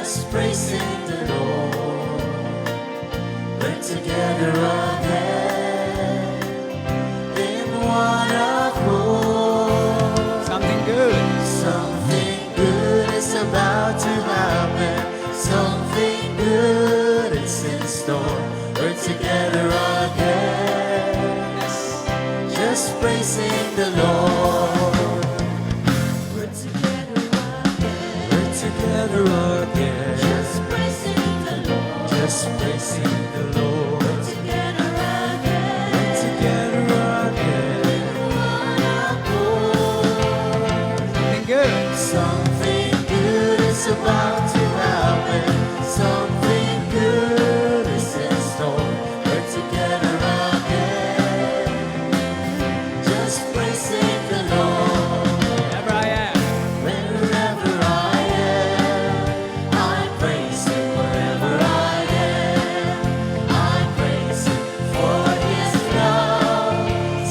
just praising the Lord. We're together again in one accord. Something good. Something good is about to happen. Something good is in store. We're together again, just praising the Lord. We're together again. We're together again, just praising the Lord. Just praising the Lord. We're together again. We're together again in one accord. Something good. Something good is about to happen. Something good is in store. We're together again, just praising the Lord. Wherever I am. Wherever I am, I praise Him. Wherever I am, I praise Him. For His love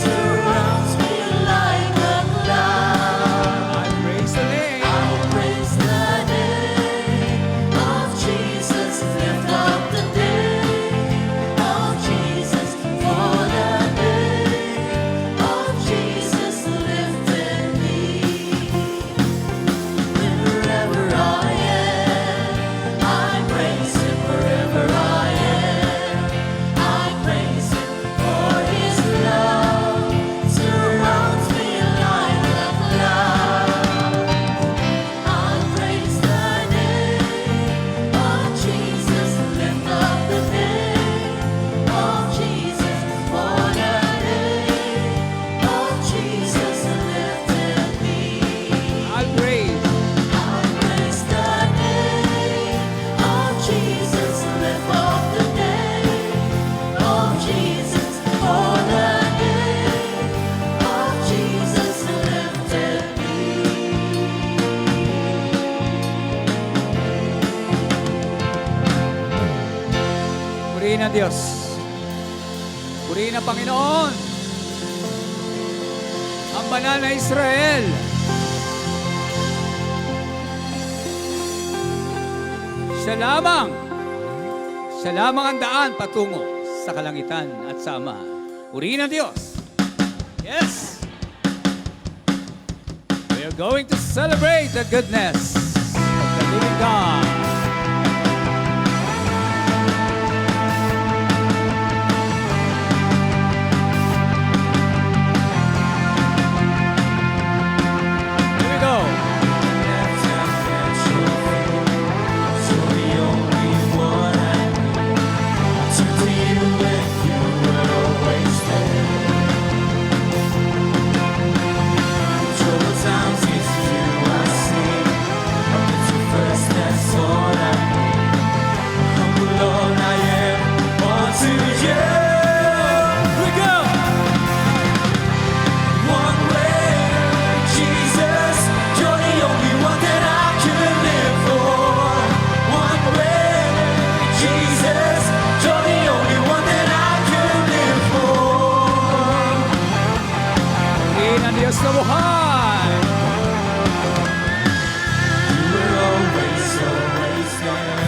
surrounds me like a cloud. I praise the name. I praise the name of Jesus. Lift up the name of Jesus. For the name of Jesus lifted me. Wherever I am, I praise Him. Wherever I am, I praise Him. For His love surrounds me like a cloud. I praise the name of Jesus. Lift up the name of Jesus. For the name of Jesus lifted me. I'll praise. I praise the name of Jesus. Lift up the name of Jesus. For the name of Jesus lifted me. Purihin ang Diyos. Purihin ang Panginoon. Ang banal na Israel. Siya lamang ang daan patungo sa kalangitan at sa Ama. Purihin ang Diyos. Yes! We are going to celebrate the goodness of the living God. Here we go. Purihin ang Diyos na buhay. Always there,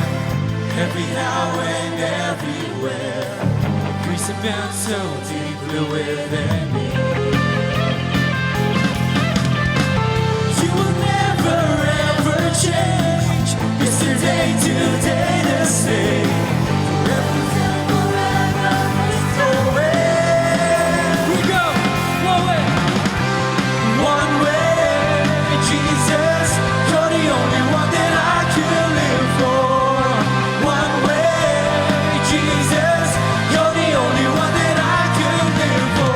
every now and everywhere. Your grace has been so deeply within me. You will never ever change. Yesterday, today, the same. Forever and forever is the way. We go one way. One way, Jesus, you're the only one that I can live for. One way, Jesus, you're the only one that I can live for.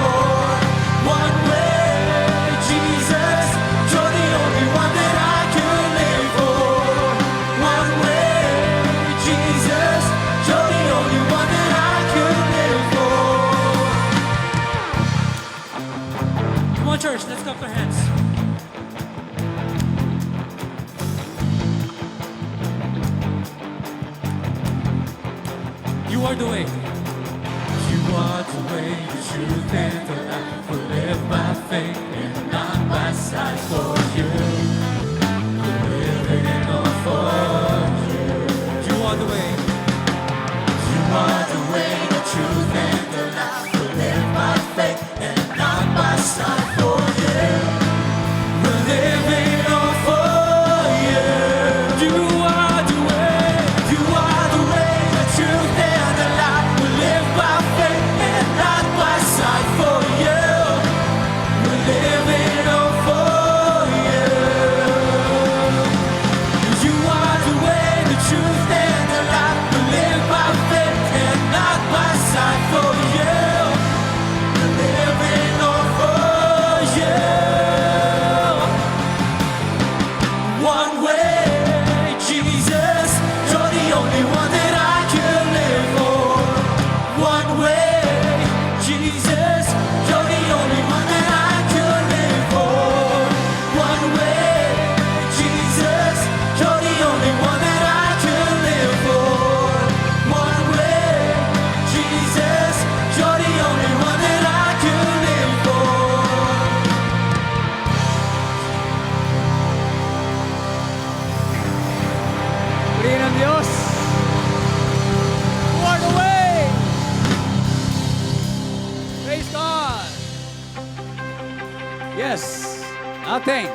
One way, Jesus, you're the only one that I can live for. One way, Jesus, you're the only one that I can live for. Come on, church, let's clap our hands. You are the way. You are the way, the truth, and the life. Will live by faith and not by sight. For you, we're living all for you. Purihin ang Diyos. Walk away. Praise God. Yes, nothing.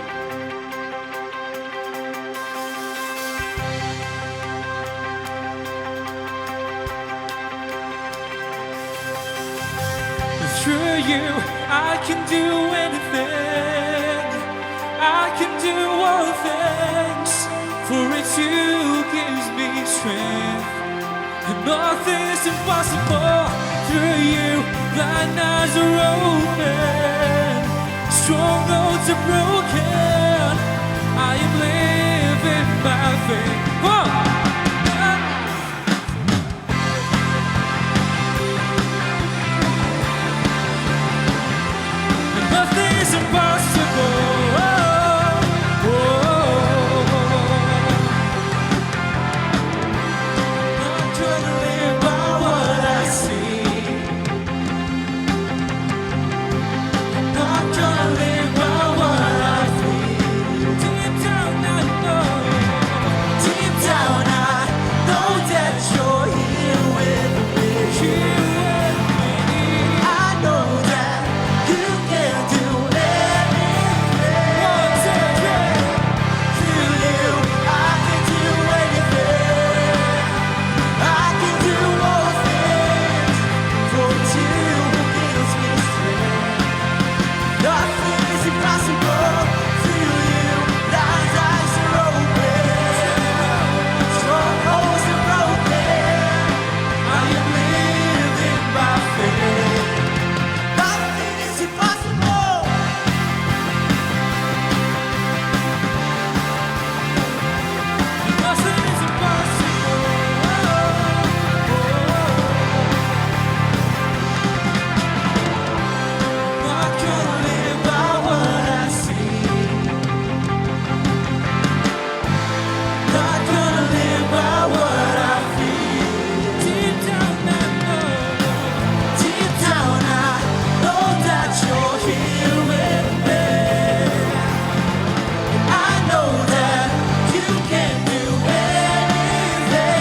Through you, I can do anything. I can do all things. For it's you gives me strength. And nothing's impossible. Through you, blind eyes are open. Strongholds are broken. I am living by faith. Come on! Nothing is impossible. Oh, I'm trying to live by what I see. I'm trying to live by what I feel. Deep down I know. Deep down I know that you're here with me. Here with me. I know that you can do anything. One, two, three. Through you, I can do anything. I can do all things. For you who gives me strength. Nothing is impossible. Through you, blind eyes are open. Strongholds are broken. I am living by faith. Nothing is impossible. Nothing is impossible. I can live by what I see. Not gonna live by what I feel. Deep down I know. Deep down I know that you're here with me. I know that you can do anything.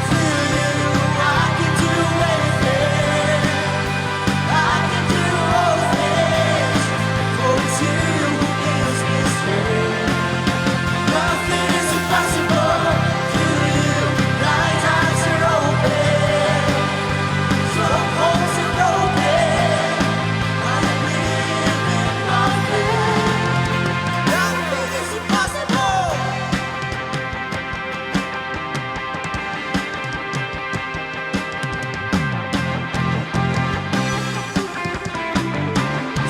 Through you, I can do anything. I can do all things. For it's you who gives me strength. Nothing is impossible. Through you, blind eyes are open. Strongholds are broken. I am living by faith. Nothing is impossible.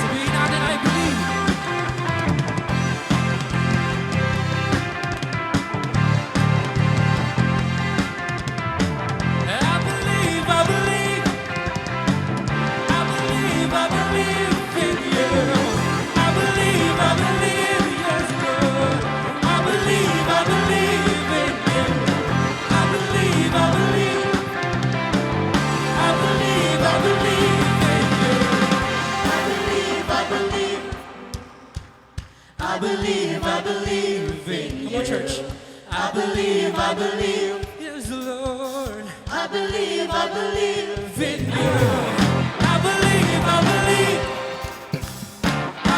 Sabihin natin, I believe. I believe, I believe. I believe, I believe in you. I believe, yes, Lord. I believe in you. I believe, I believe. I believe in you. I believe, I believe. I believe in you. Come on, church. I believe. Yes, Lord. I believe in you. I believe. I believe in you. I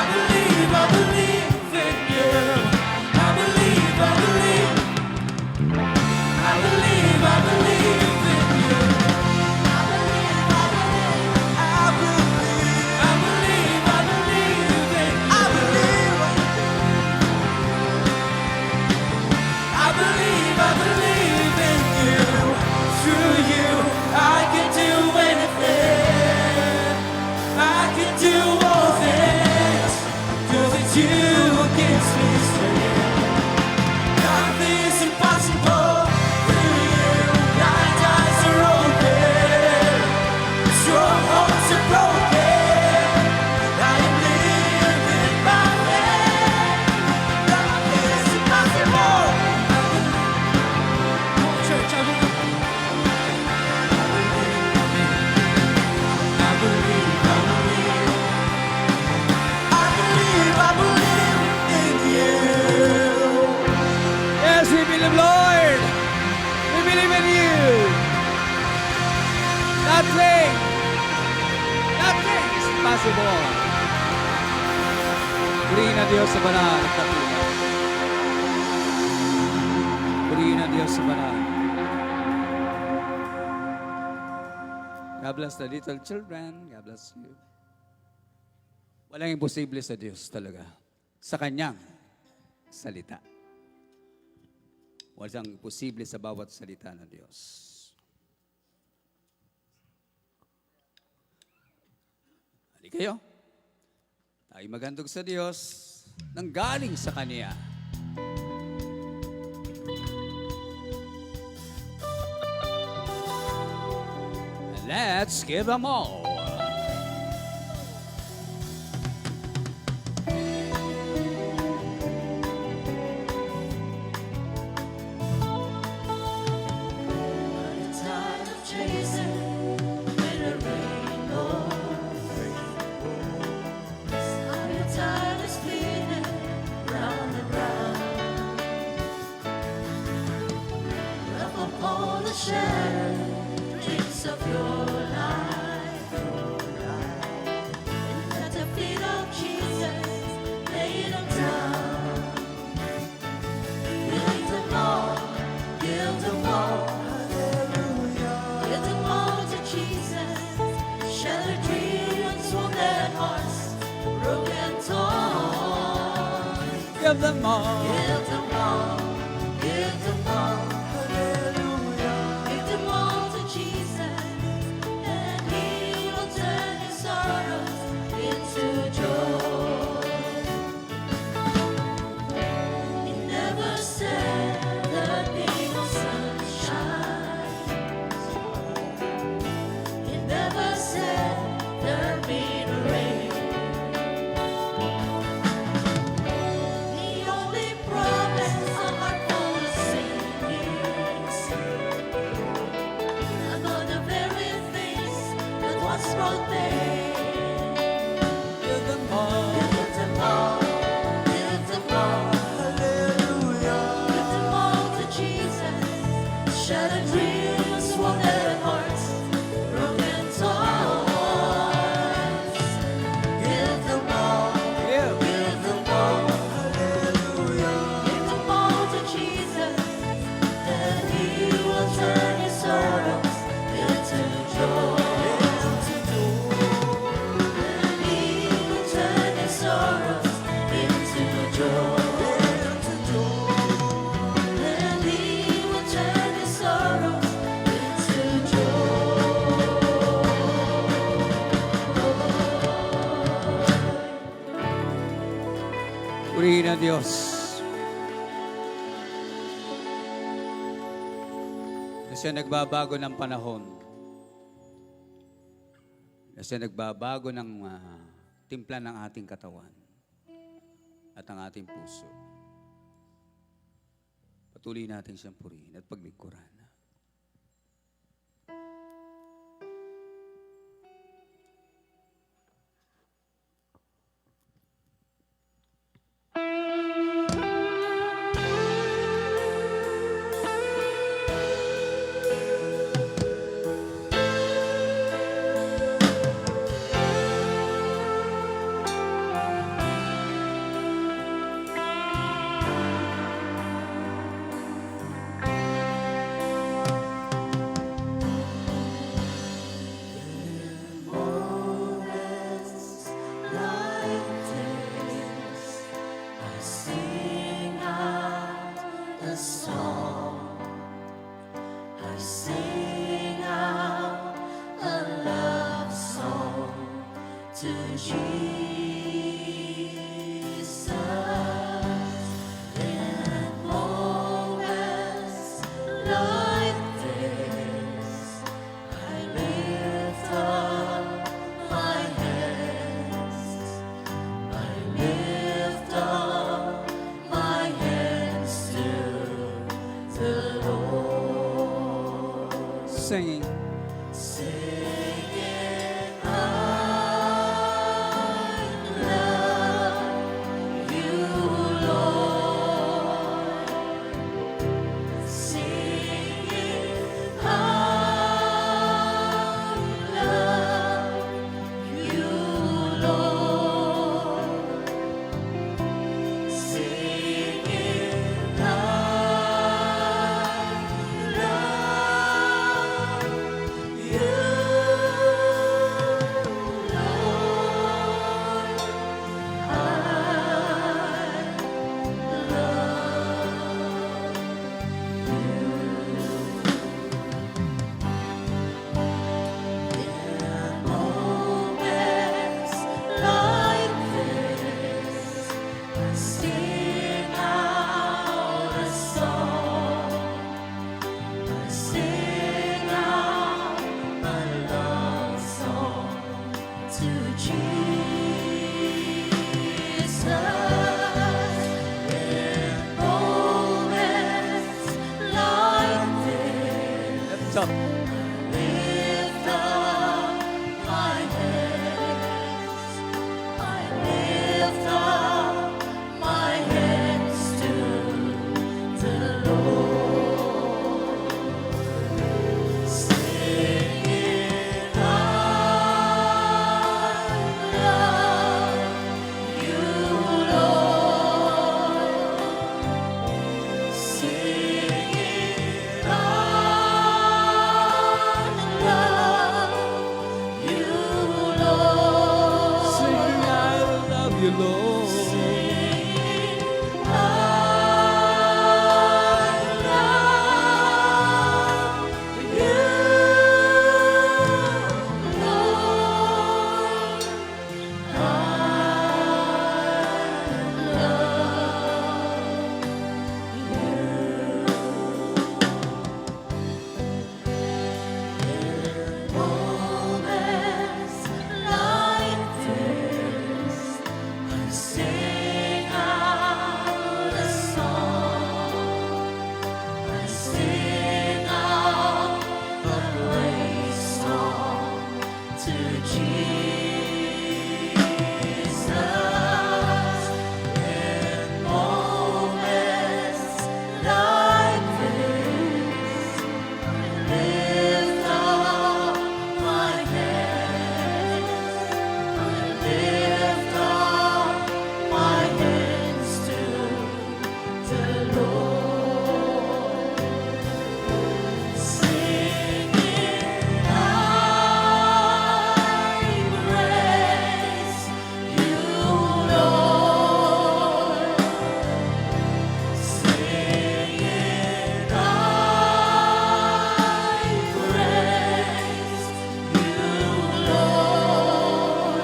believe. I believe in you. I believe in you. Through you, I can do anything. I can do all things. 'Cause it's you who gives me strength. Nothing is impossible. Through you, blind eyes are open. Strongholds are broken. I am living by faith. Nothing is impossible. Church, I believe. Yes, we believe, Lord. We believe in you. Nothing is impossible. Purihin ang Diyos sa banal at dakila. Purihin ang Diyos sa banal. God bless the little children. God bless you. Walang imposible sa Diyos talaga. Sa Kanyang salita. Walang imposible sa bawat salita ng Diyos. Halika kayo. Tayo magandog sa Diyos nang galing sa Kanya. Let's give them all. Dreams of your life, and at the feet of Jesus, lay them down. Give them all, give them all, hallelujah. Give them all to Jesus. Shattered dreams, wounded hearts, broken toys. Give them all. Give them all, give them all. Purihin ang Diyos. Kasi nagbabago ng panahon. Kasi nagbabago ng timpla ng ating katawan at ang ating puso. Patuloy natin siyang purihin at paglingkuran. Singing. up. Lift up my hands. I lift up my hands to the Lord, singing, I love you, Lord. Singing, I love you, Lord. Sing, I love you, Lord. Singing, I love you, Lord. Moments like this, I sing out a song. I sing out a praise song to Jesus. In moments like this, lift up my hands. I lift up my hands to the Lord, singing, I praise you, Lord. Singing, I praise you, Lord.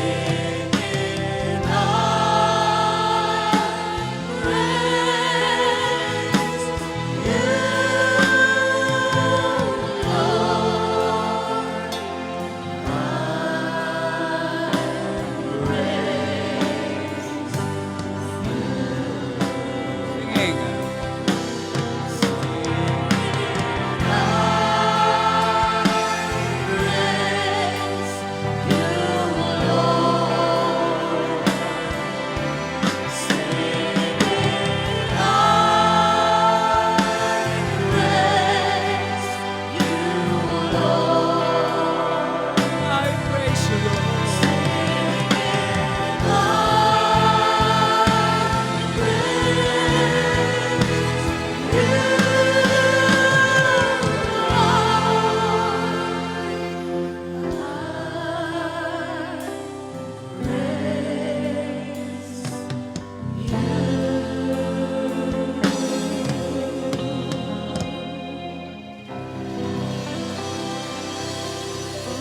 Singing, I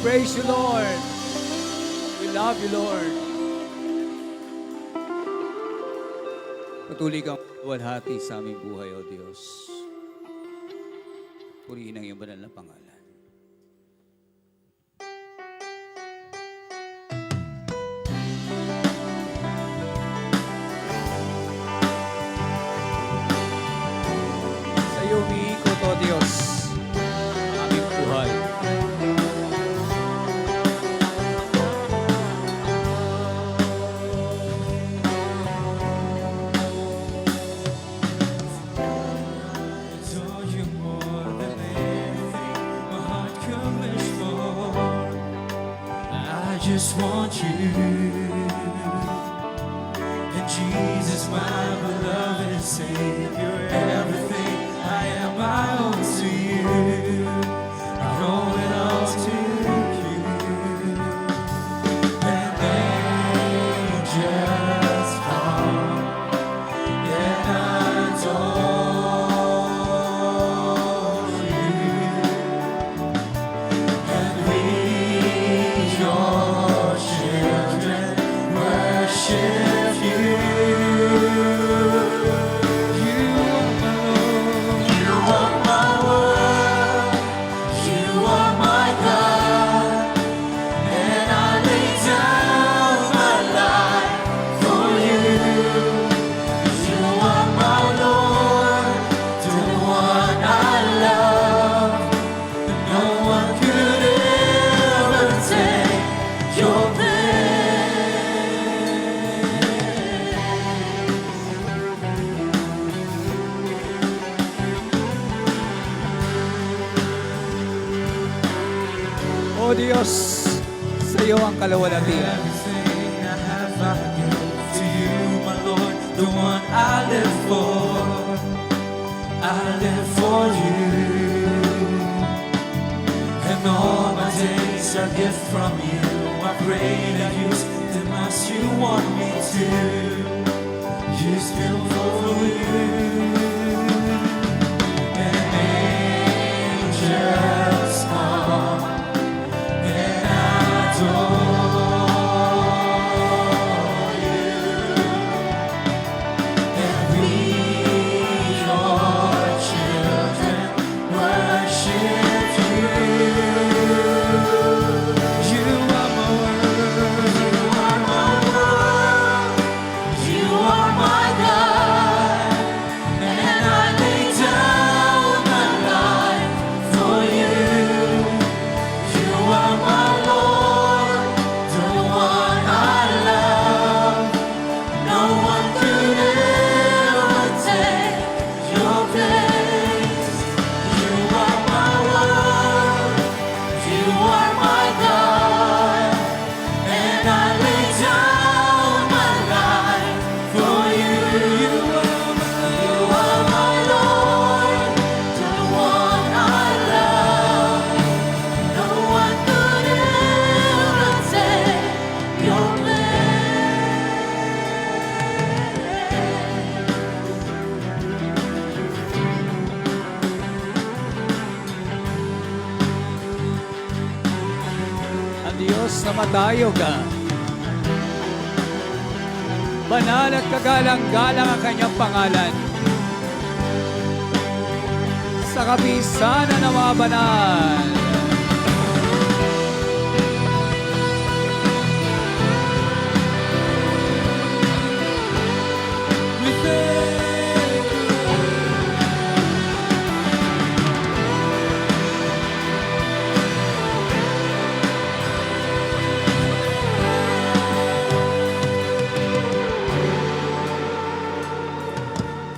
Praise you, Lord. We love you, Lord. Patuloy kang walhati sa aming buhay, O Diyos. Purihin ang iyong banal na pangalan. Sa iyo umiikot, O Diyos, ang aming buhay. adore you more than anything my heart could wish for. I just want you, and Jesus, my beloved Savior, everything I am, I owe to you. I owe it all to you. And angels fall and adore you, and we, your children, worship you. You Diyos, sa iyo ang kalawalatian. Everything I have, I give to you, my Lord, the one I live for. I live for you, and all my days are gift from you. I pray that use them as you want me to. Use me for you. And angels come and adore you. And we, your children, worship you. You are my world. You are my world. You are my God. And I lay down my life for you. You are my Lord, the one I love. No one could ever take your place. You are my world, you are my God, and I lay down my life for you. You are my Lord, the one I love. No one could ever take your Ang Diyos na matayo ka. Banal at kagalang-galang ang kanyang pangalan. Sa kapisanan ng mga banal. We thank you.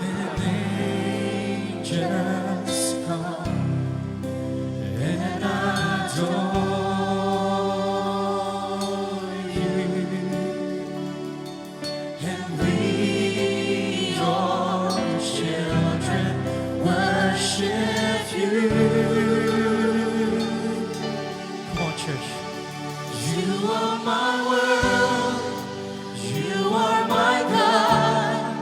And angels come and adore you. And we, your children, worship you. Come on, church. You are my world, you are my God,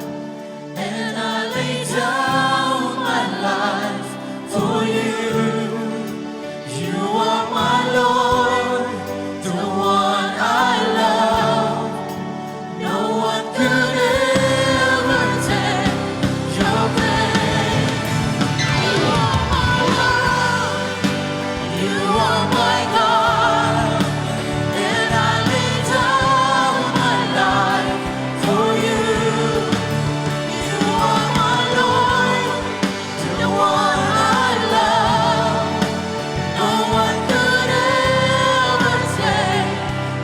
and I lay down my life for you. You are my Lord, the one I love. No one could ever take your place. You are my world, you are my God, and I lay down my life for you. You are my Lord, the one I love. No one could ever take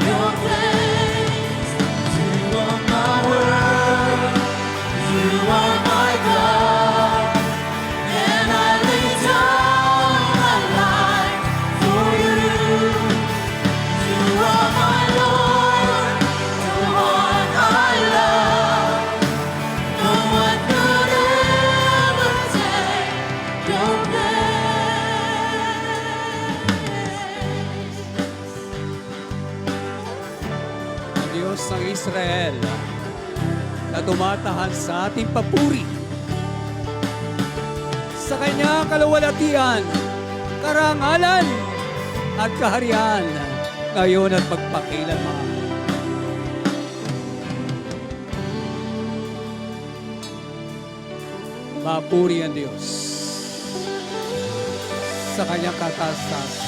your place. You are my world, you are my God, and I lay down my life for you. You are my Lord, the one I love. No one could ever take your place. Ang Diyos ng Israel na tumatahan sa ating papuri. Sa kanyang kalawalatian, karangalan at kaharian ngayon at magpakilanman. Mapuri ang Diyos sa kanyang kataas-taas.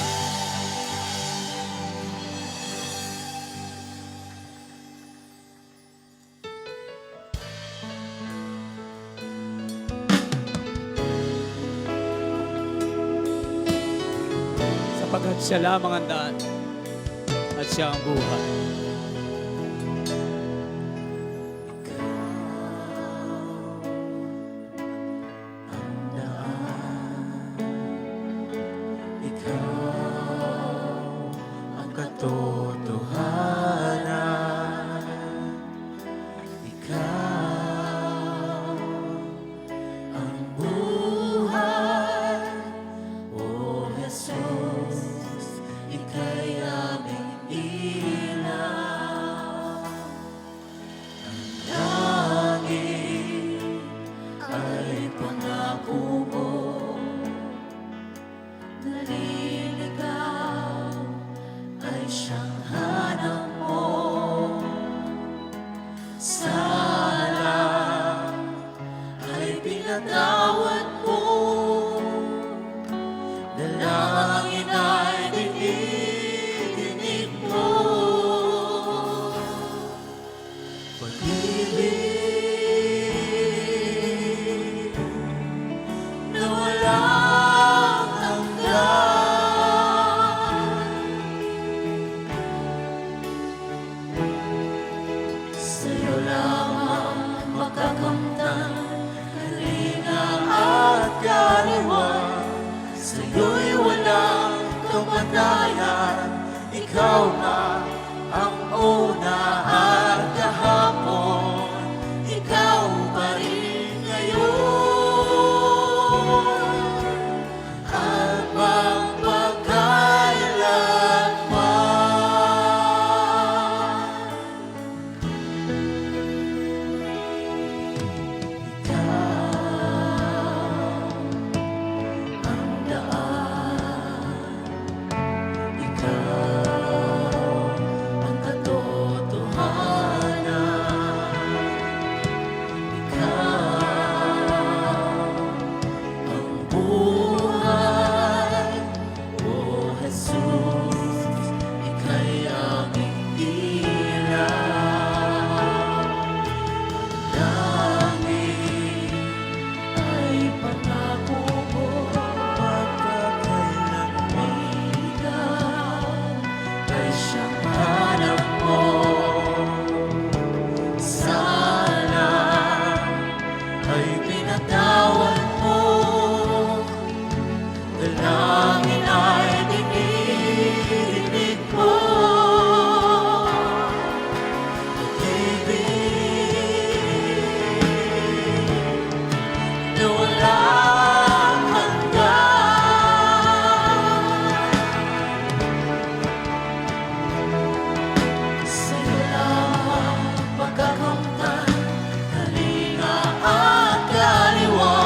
Sapagkat siya lamang ang daan at siya ang buhay. Ikaw pinatawad mo. Dalangin ay dinidinig mo. Pag-ibig na walang hanggan, sa'yo lamang makakamtan, kalinga at kaliwa. Sa'yo'y walang kamatayan, ikaw na ang una at kahapon, ikaw pa rin ngayon, at magpakailanman. Pinatawad mo, dalangin ay dinidinig mo. Pag-ibig na walang hanggan, sa'yo lamang pagkakamtan, kalinga at kaliwa.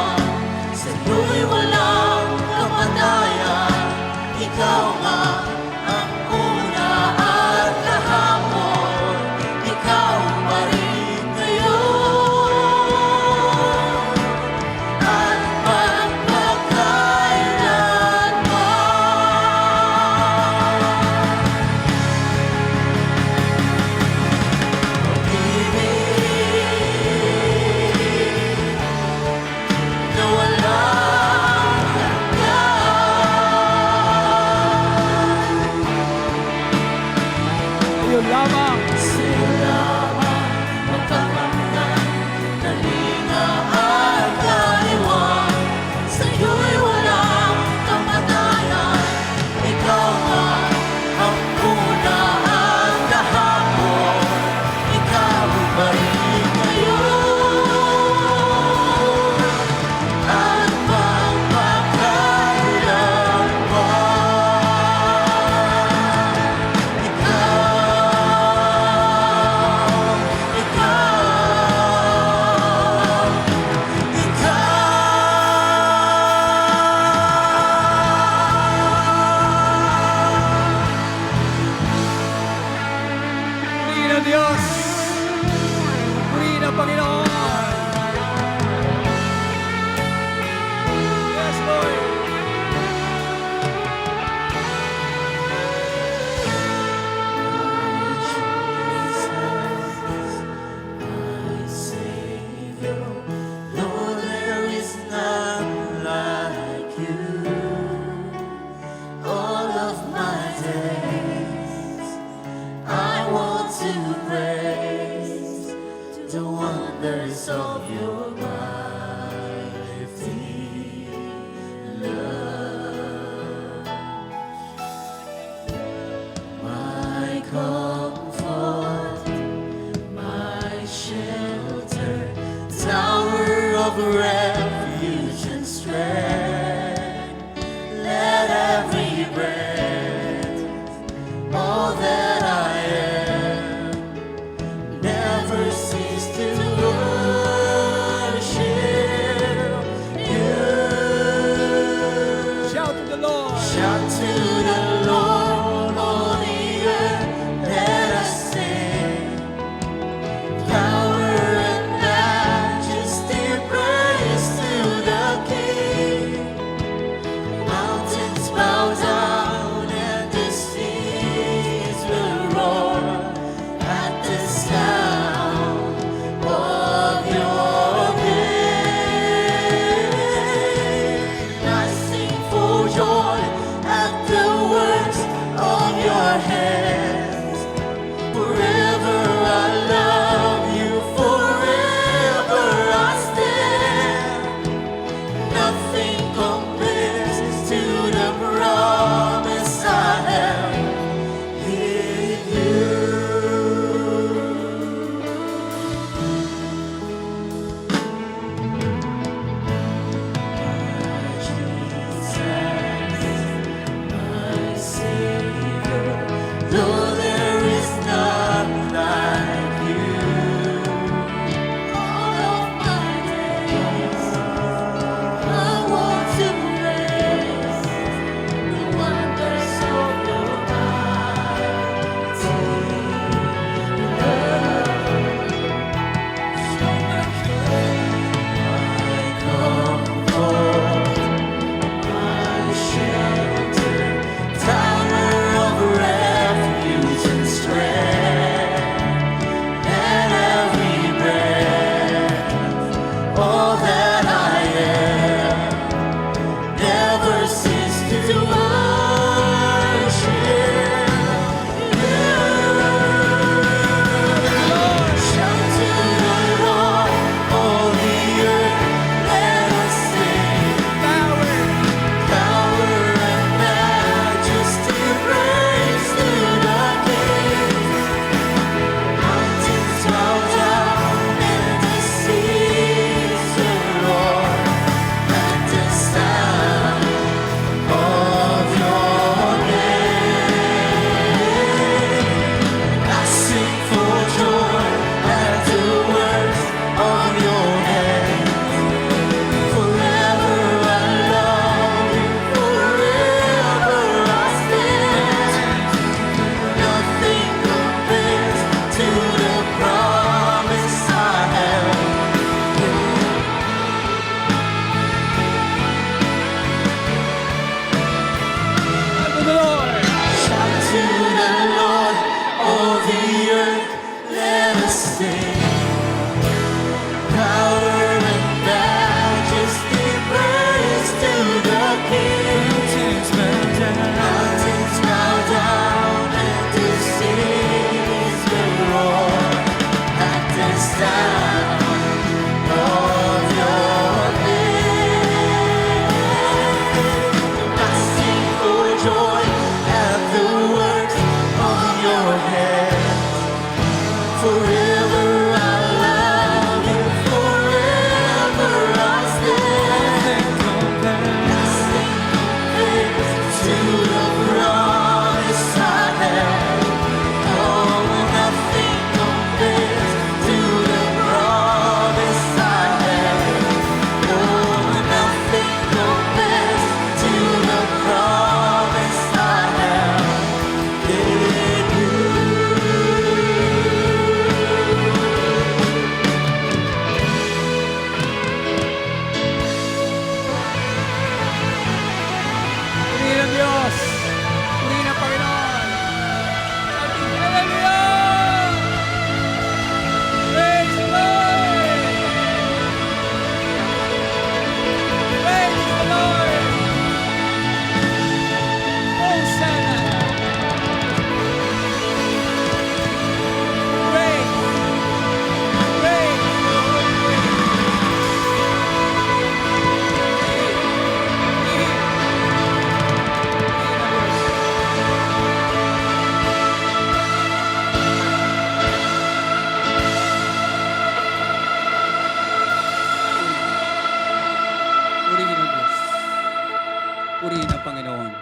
ng Panginoon,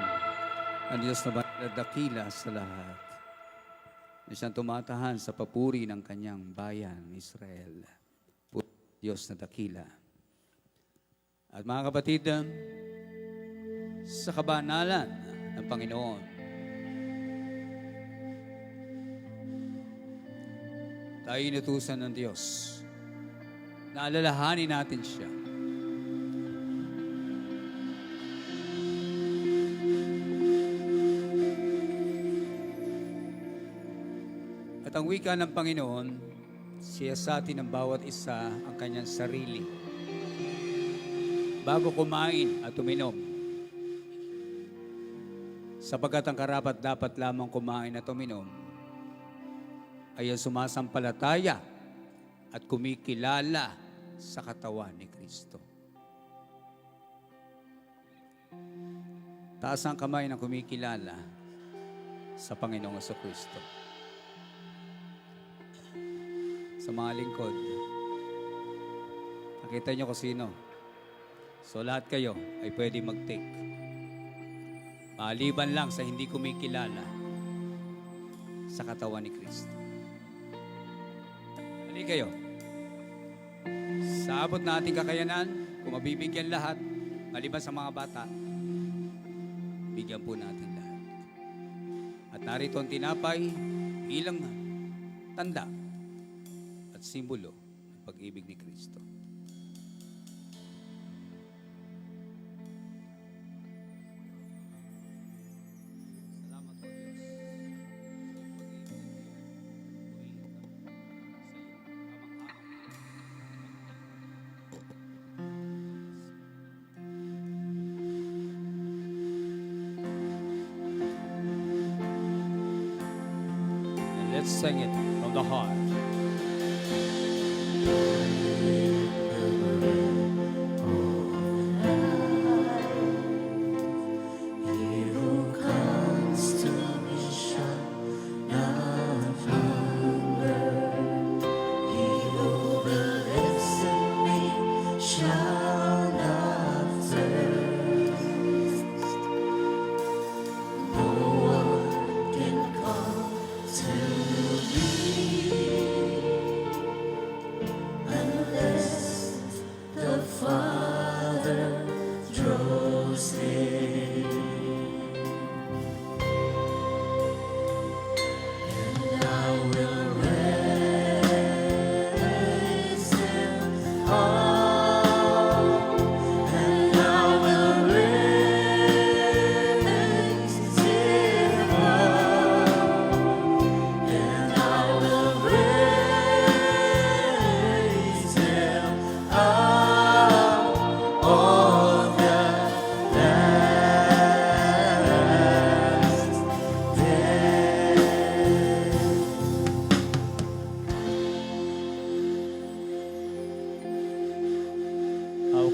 ang Diyos na dakila sa lahat, na siyang tumatahan sa papuri ng kanyang bayan, Israel. Diyos na dakila. At mga kapatid, sa kabanalan ng Panginoon, tayo inutusan ng Diyos na alalahanin natin siya. At ang wika ng Panginoon, siya sa atin ng bawat isa ang kanyang sarili. Bago kumain at uminom, sapagkat ang karapat dapat lamang kumain at uminom ay ang sumasampalataya at kumikilala sa katawan ni Kristo. Taas ang kamay ng kumikilala sa Panginoong Kristo. Sa mga lingkod, nakita niyo kung sino. So lahat kayo ay pwede mag-take. Maliban lang sa hindi kumikilala sa katawan ni Kristo. Hali kayo. Sa abot na ating kakayanan, kung mabibigyan lahat, maliban sa mga bata, bigyan po natin lahat. At narito ang tinapay bilang tanda at simbolo ng pag-ibig ni Kristo. Salamat po, Diyos. And let's sing it from the heart.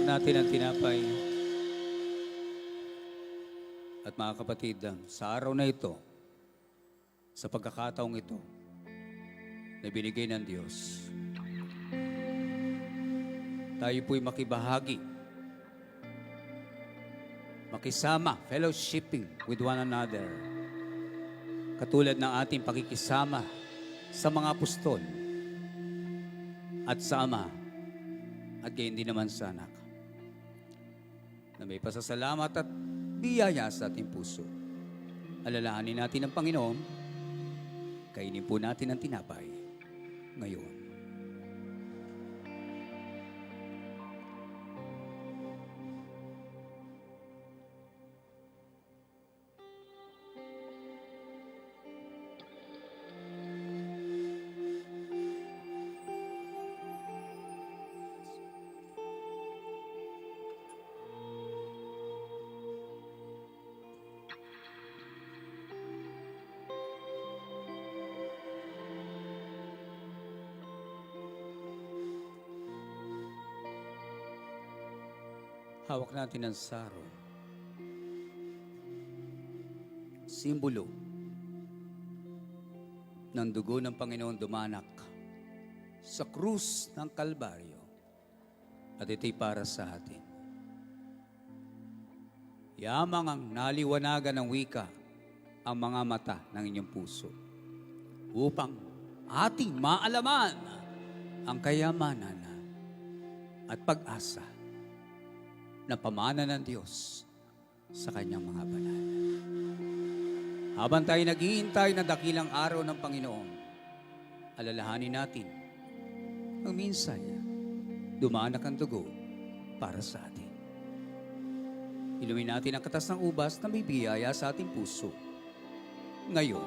Natin ang tinapay. At mga kapatid, sa araw na ito, sa pagkakataong ito, na binigay ng Diyos, tayo po'y makibahagi, makisama, fellowshipping with one another, katulad ng ating pakikisama sa mga apostol at sa Ama, at gayon din naman sa Anak, na may pasasalamat at biyaya sa ating puso. Alalahanin natin ang Panginoon, kainin po natin ang tinapay ngayon. Hawak natin ang saro. Simbolo ng dugo ng Panginoon dumanak sa krus ng Kalbaryo. At ito'y para sa atin. Yamang ang naliwanagan ng wika ang mga mata ng inyong puso upang ating maalaman ang kayamanan at pag-asa na pamana ng Diyos sa kanyang mga banal. Habang tayo naghihintay ng dakilang araw ng Panginoon, alalahanin natin ang minsan dumanak ang dugo para sa atin. Ilumin natin ang katas ng ubas na may biyaya sa ating puso. Ngayon,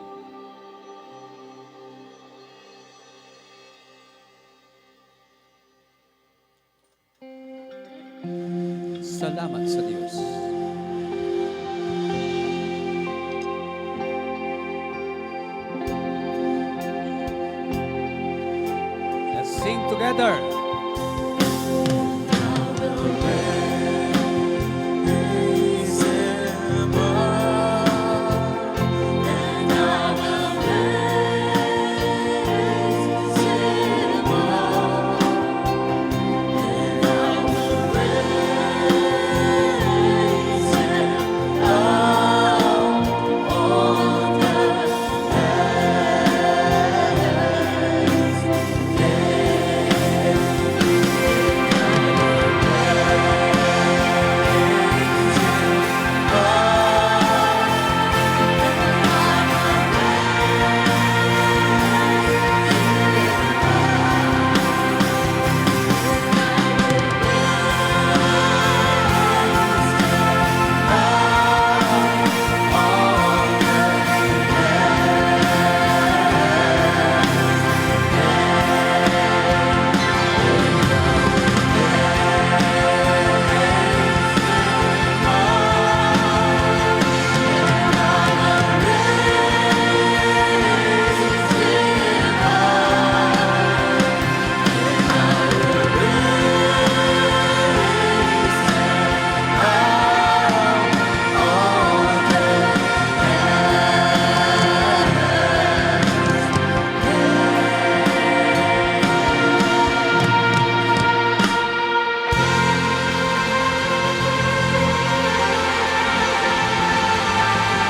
salamat sa Diyos. Let's sing together.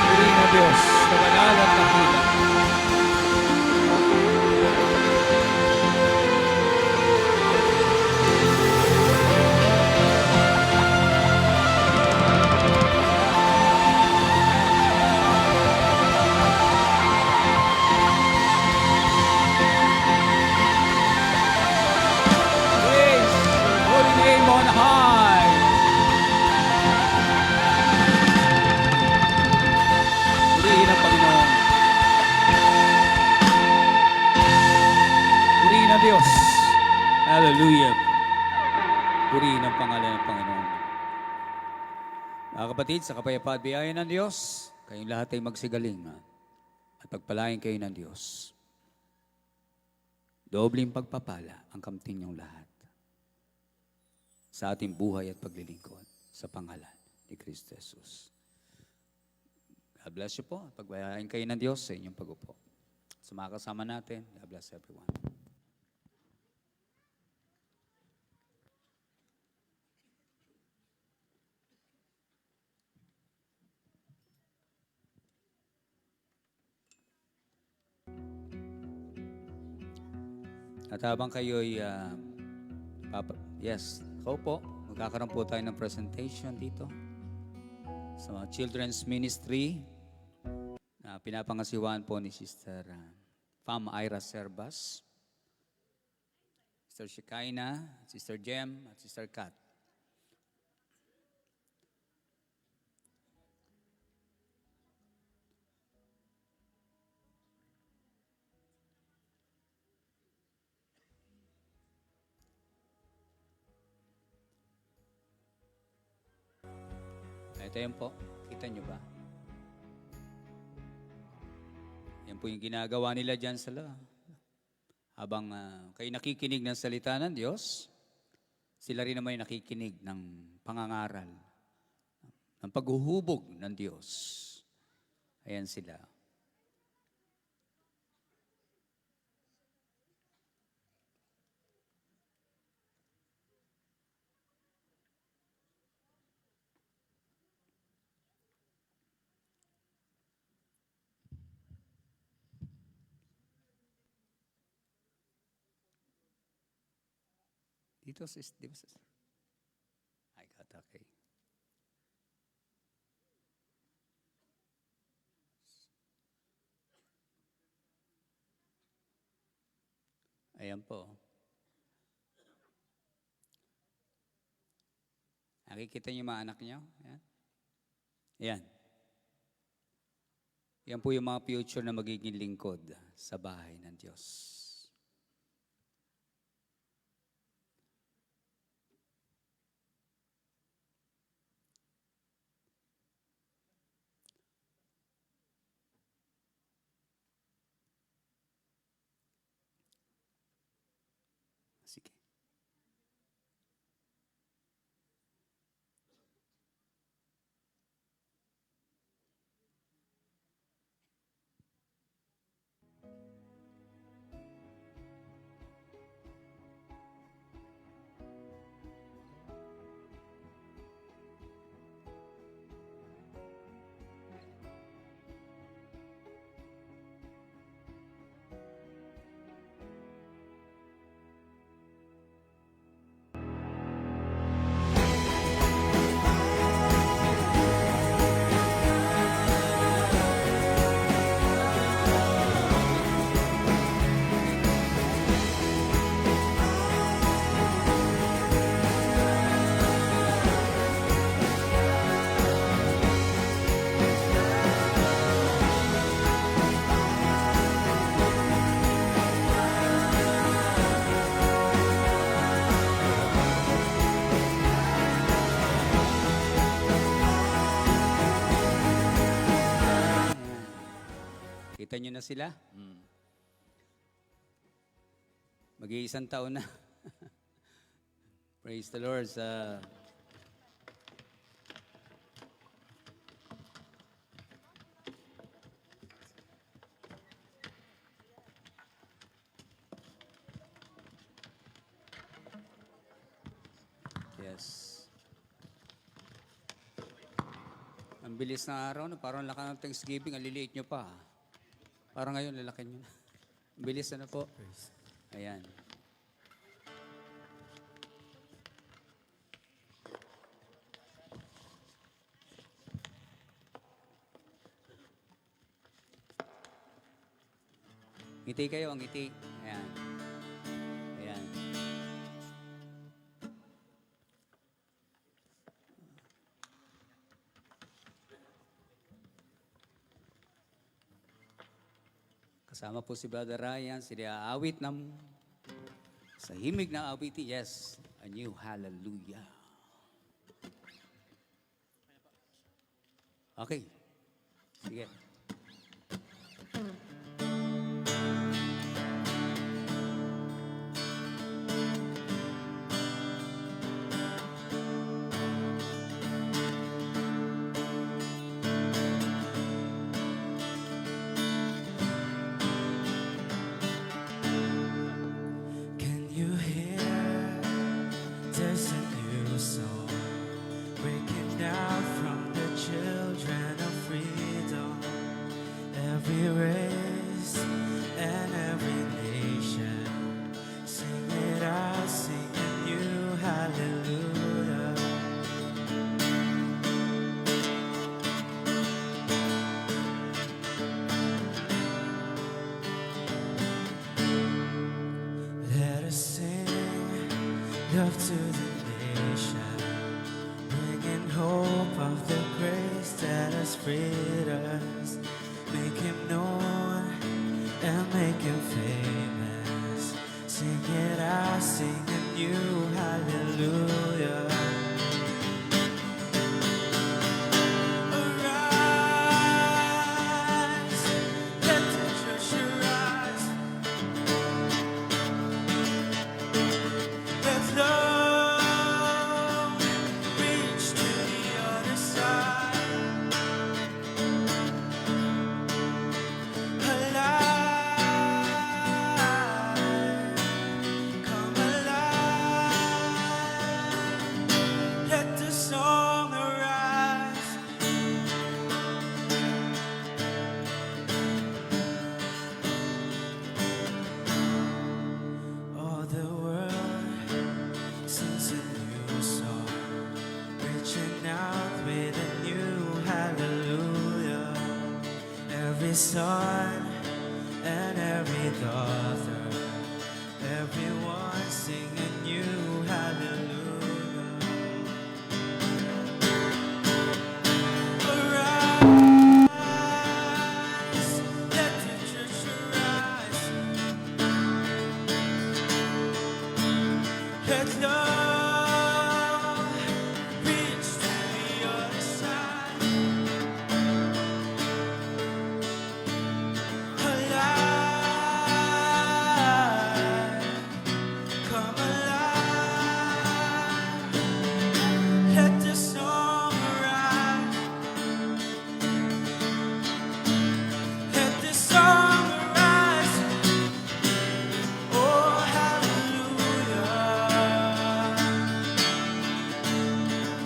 Purihin ang Diyos, kabanal at dakila. Praise your holy name on high. Purihin ang Panginoon. Purihin ang Diyos. Hallelujah. Purihin ang pangalan ng Panginoon. Mga kapatid, sa kapayapaan at biyaya ng Diyos, kayong lahat ay magsigaling at pagpalain kayo ng Diyos. Dobling pagpapala ang kamtin niyong lahat sa ating buhay at paglilingkod sa pangalan ni Kristo Jesus. God bless you po. Pagbayain kayo ng Diyos sa inyong pag-upo. Sa mga kasama natin, God bless everyone. At habang kayo'y, yes, ako po, magkakaroon po tayo ng presentation dito sa mga children's ministry na pinapangasiwaan po ni Sister Fam Ira Servas, Sister Shekinah, Sister Jem, at Sister Kat. Ito yan po. Kita nyo ba? Yan po yung ginagawa nila dyan sa habang kayo nakikinig ng salita ng Diyos, sila rin naman yung nakikinig ng pangangaral, ng paghuhubog ng Diyos. Ayan sila. Dito sis, di ba sis? I got okay. Ayan po. Nakikita niyo yung mga anak niyo? Ayan. Ayan. Yan po yung mga future na magiging lingkod sa bahay ng Diyos. Sige. Kita niyo na sila? Mag-iisang taon na. Praise the Lord sa Yes. Ang bilis ng araw, no? Parang laki ng Thanksgiving, ang liliit nyo pa. Parang ngayon, lalaki nyo na. Ang bilis na po. Ayan. Ngiti kayo, ang ngiti. Ayan. Ayan. Kasama po si Brother Ryan, sila aawit ng sa himig ng awitin. Yes, a new hallelujah. Okay. Sige. Can you hear? There's a new song breaking out from the children of freedom. Every race and every nation, sing it out, sing a new hallelujah. Let us sing love to the nation, bringing hope of the grace that has freed us. Make him known and make him famous. Sing it out, sing a new hallelujah. Arise, let the church arise. Let love son and every daughter, everyone singing you hallelujah. Arise, let the church arise. Let love reach to the other side. Alive, come alive. Let the song arise. Let the song arise. Oh, hallelujah.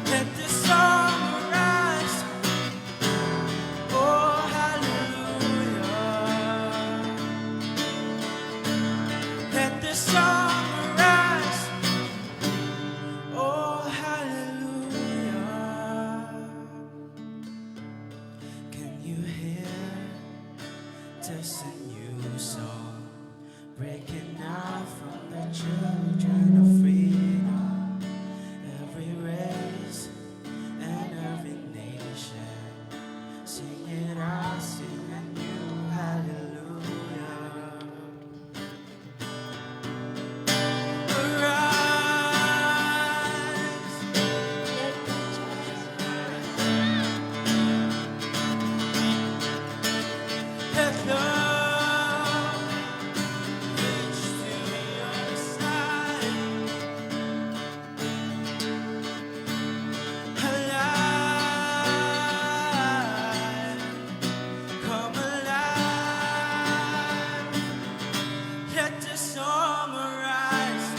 Let the song arise. Oh, hallelujah. Let the song arise. Oh, hallelujah. Can you hear just a new song breaking out from the children of freedom? Every race and every nation singing out, singing you hallelujah. Arise, let love reach to the other side. Alive, come alive. Let the song arise.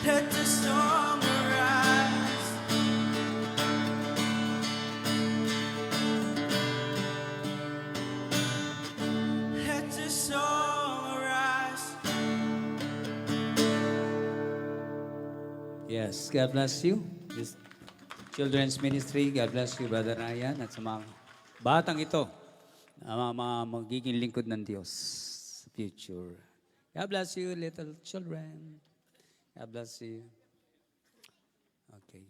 Let the song arise. Let the song arise. Yes, God bless you. This children's ministry, God bless you, Brother Ryan, at sa mga batang ito, na mga magiging lingkod ng Diyos sa future. God bless you, little children. God bless you. Okay.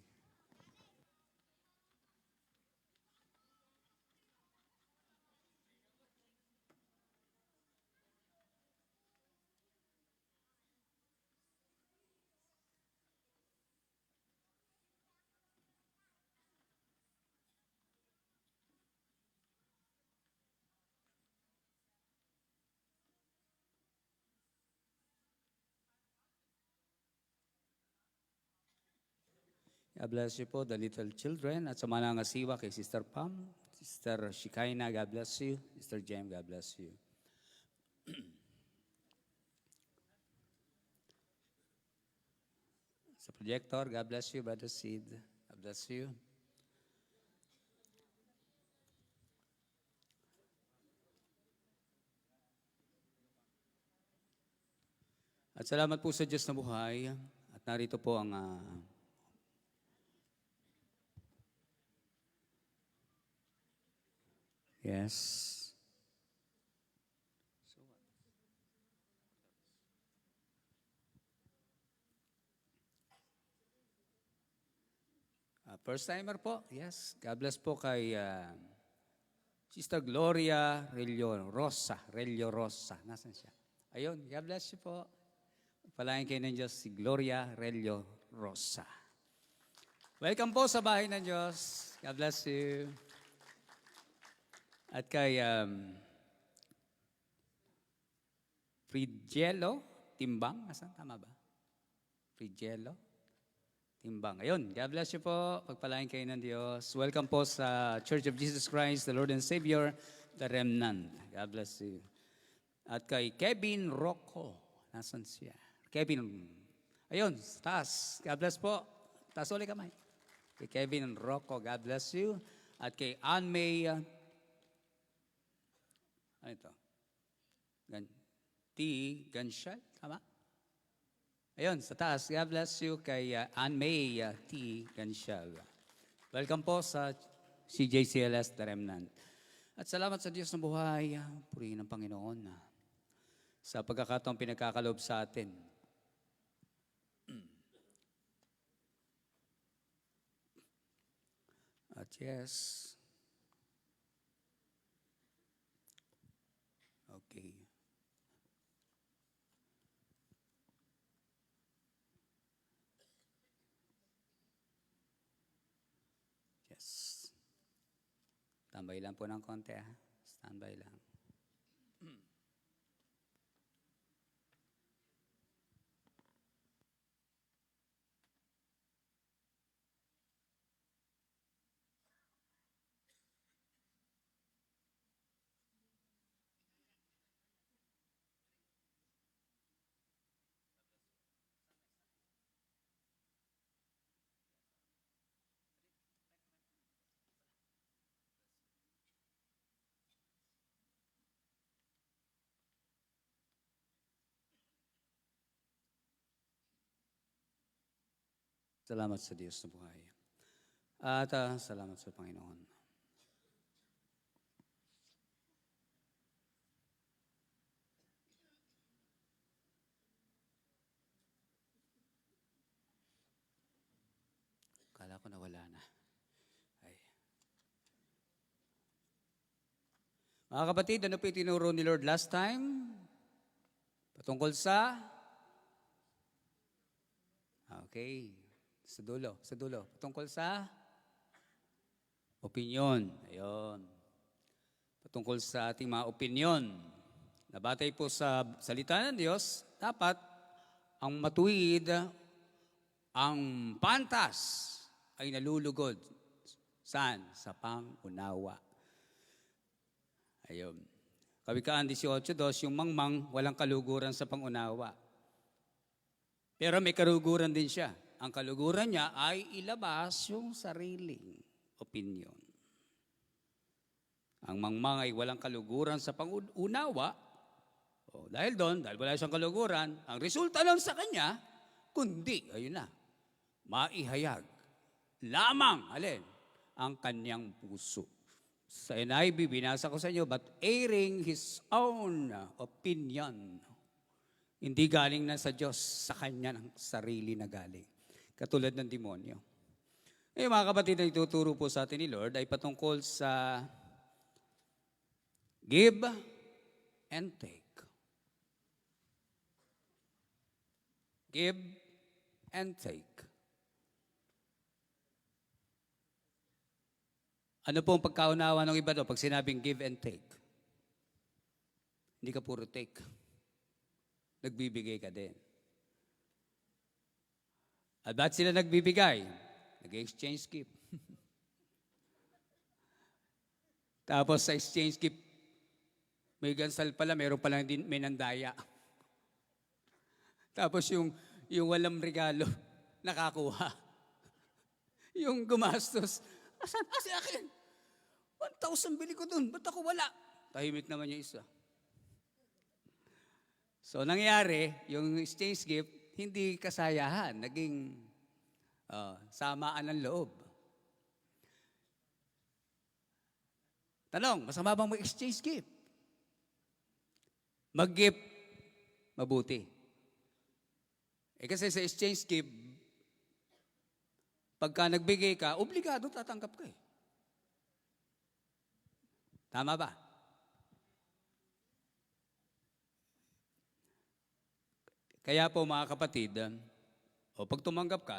God bless you po, the little children. At sa mga nangasiwa kay Sister Pam, Sister Shikaina, God bless you. Sister Jem, God bless you. Sa projector, God bless you, Brother Sid. God bless you. At salamat po sa Diyos na buhay. At narito po ang yes. First timer po, yes. God bless po kay Sister Gloria Relio Rosa. Nasaan siya? Ayun, God bless you po. Palayan kayo ng Diyos si Gloria Relio Rosa. Welcome po sa bahay ng Diyos. God bless you. At kay Frigello Timbang. Asan? Tama ba? Frigello Timbang. Ayun, God bless you po. Pagpalain kayo ng Diyos. Welcome po sa Church of Jesus Christ, the Lord and Savior, the Remnant. God bless you. At kay Kevin Rocco. Nasaan siya? Kevin. Ayun, taas. God bless po. Taas ulit kamay. Kay Kevin Rocco, God bless you. At kay Ann May, ano ito? Ganshal, tama? Ayun, sa taas. God bless you kay Ann May T. Gansial. Welcome po sa CJCLS The Remnant. At salamat sa Diyos ng buhay. Purihin ng Panginoon sa pagkakataong pinagkakaloob sa atin. At yes. Okay. Yes. Tambay lang po ng konti ha. Standby lang. Salamat sa Diyos na buhay. At salamat sa Panginoon. Kala ko nawala na. Ay. Mga kapatid, ano po itinuro ni Lord last time? Patungkol sa? Okay. Sa dulo. Patungkol sa? Opinyon. Ayun. Patungkol sa ating mga opinyon. Nabatay po sa salita ng Diyos, dapat ang matuwid, ang pantas ay nalulugod. Saan? Sa pangunawa. Ayun. Kawikaan 18:2, yung mangmang walang kaluguran sa pangunawa. Pero may kaluguran din siya. Ang kaluguran niya ay ilabas yung sariling opinion. Ang mangmang ay walang kaluguran sa pangunawa. Dahil wala siyang kaluguran, ang resulta lang sa kanya, kundi, ayun na, maihayag lamang, ang kanyang puso. Sa NIV, binasa ko sa inyo, but airing his own opinion. Hindi galing na sa Diyos, sa kanya ng sarili na galing. Katulad ng demonyo. Mga kapatid na ituturo po sa atin ni Lord ay patungkol sa give and take. Give and take. Ano po ang pagkaunawa ng iba doon pag sinabing give and take? Hindi ka puro take. Nagbibigay ka din. At ba't sila nagbibigay? Nag-exchange gift. Tapos sa exchange gift, may gansal pala, meron palang din, may nandaya. Tapos yung walang regalo, nakakuha. Yung gumastos, asan? Akin. 1,000 bili ko dun, ba't ako wala? Tahimik naman yung isa. So nangyari, yung exchange gift, hindi kasayahan, naging samaan ng loob. Tanong, masama bang mag-exchange gift? Mag-gift, mabuti. Kasi sa exchange gift, pagka nagbigay ka, obligado tatanggap ka . Tama ba? Kaya po mga kapatid, pag tumanggap ka,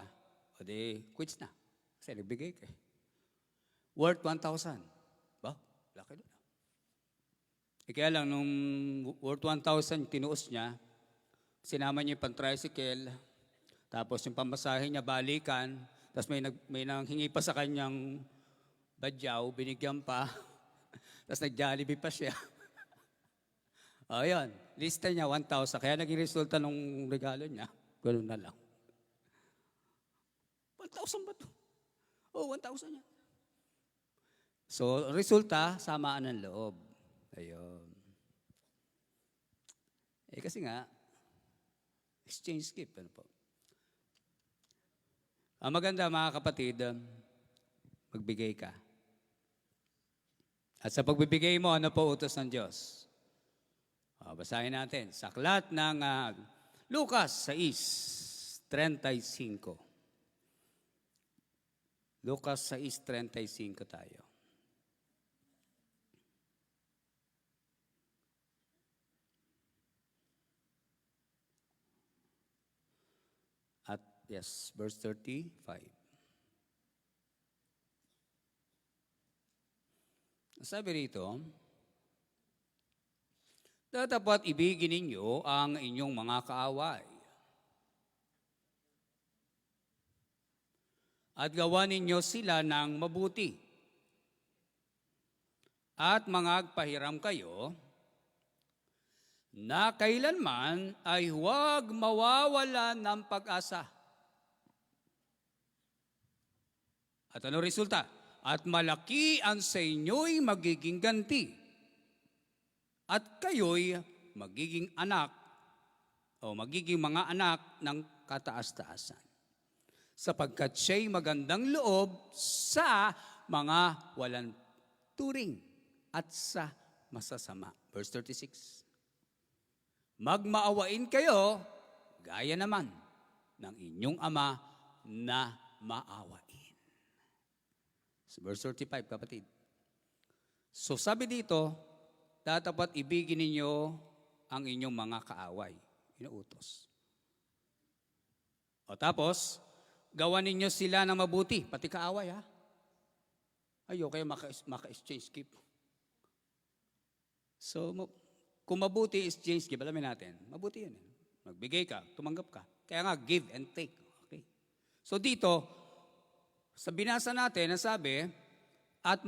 quits na. Kasi nagbigay ka . Worth 1,000. Ba? Laki doon. Kaya lang, nung worth 1,000, tinuos niya, sinama niya yung pan-tricycle, tapos yung pamasahe niya, balikan, tapos may nanghingi pa sa kanyang badyaw, binigyan pa, tapos nag-Jollibee pa siya. Yun, lista niya 1,000, kaya naging resulta nung regalo niya, ganoon na lang. 1,000 ba ito? 1,000 yan. So, resulta, samaan ng loob. Ayun. Kasi nga, Exchange gift. Ano po? Ang maganda mga kapatid, magbigay ka. At sa pagbibigay mo, ano po utos ng Diyos? Basahin natin. Sa aklat ng Lucas 6:35. Lucas 6:35 tayo. At yes, verse 35. Sabi rito, dapat ibigin ninyo ang inyong mga kaaway. At gawa ninyo sila ng mabuti. At mangagpahiram kayo na kailanman ay huwag mawawala ng pag-asa. At ano resulta? At malaki ang sa inyo'y magiging ganti. At kayo'y magiging anak o magiging mga anak ng kataas-taasan. Sapagkat siya'y magandang loob sa mga walang turing at sa masasama. Verse 36. Magmaawain kayo, gaya naman ng inyong ama na maawain. So verse 35, kapatid. So sabi dito, dapat ibigin ninyo ang inyong mga kaaway. Inuutos. O tapos, gawan ninyo sila ng mabuti, pati kaaway ha. Ayaw kayo maka-exchange gift. So, kung mabuti exchange gift, alamin natin, mabuti yan. Magbigay ka, tumanggap ka. Kaya nga, give and take. Okay? So dito, sa binasa natin, nasabi, at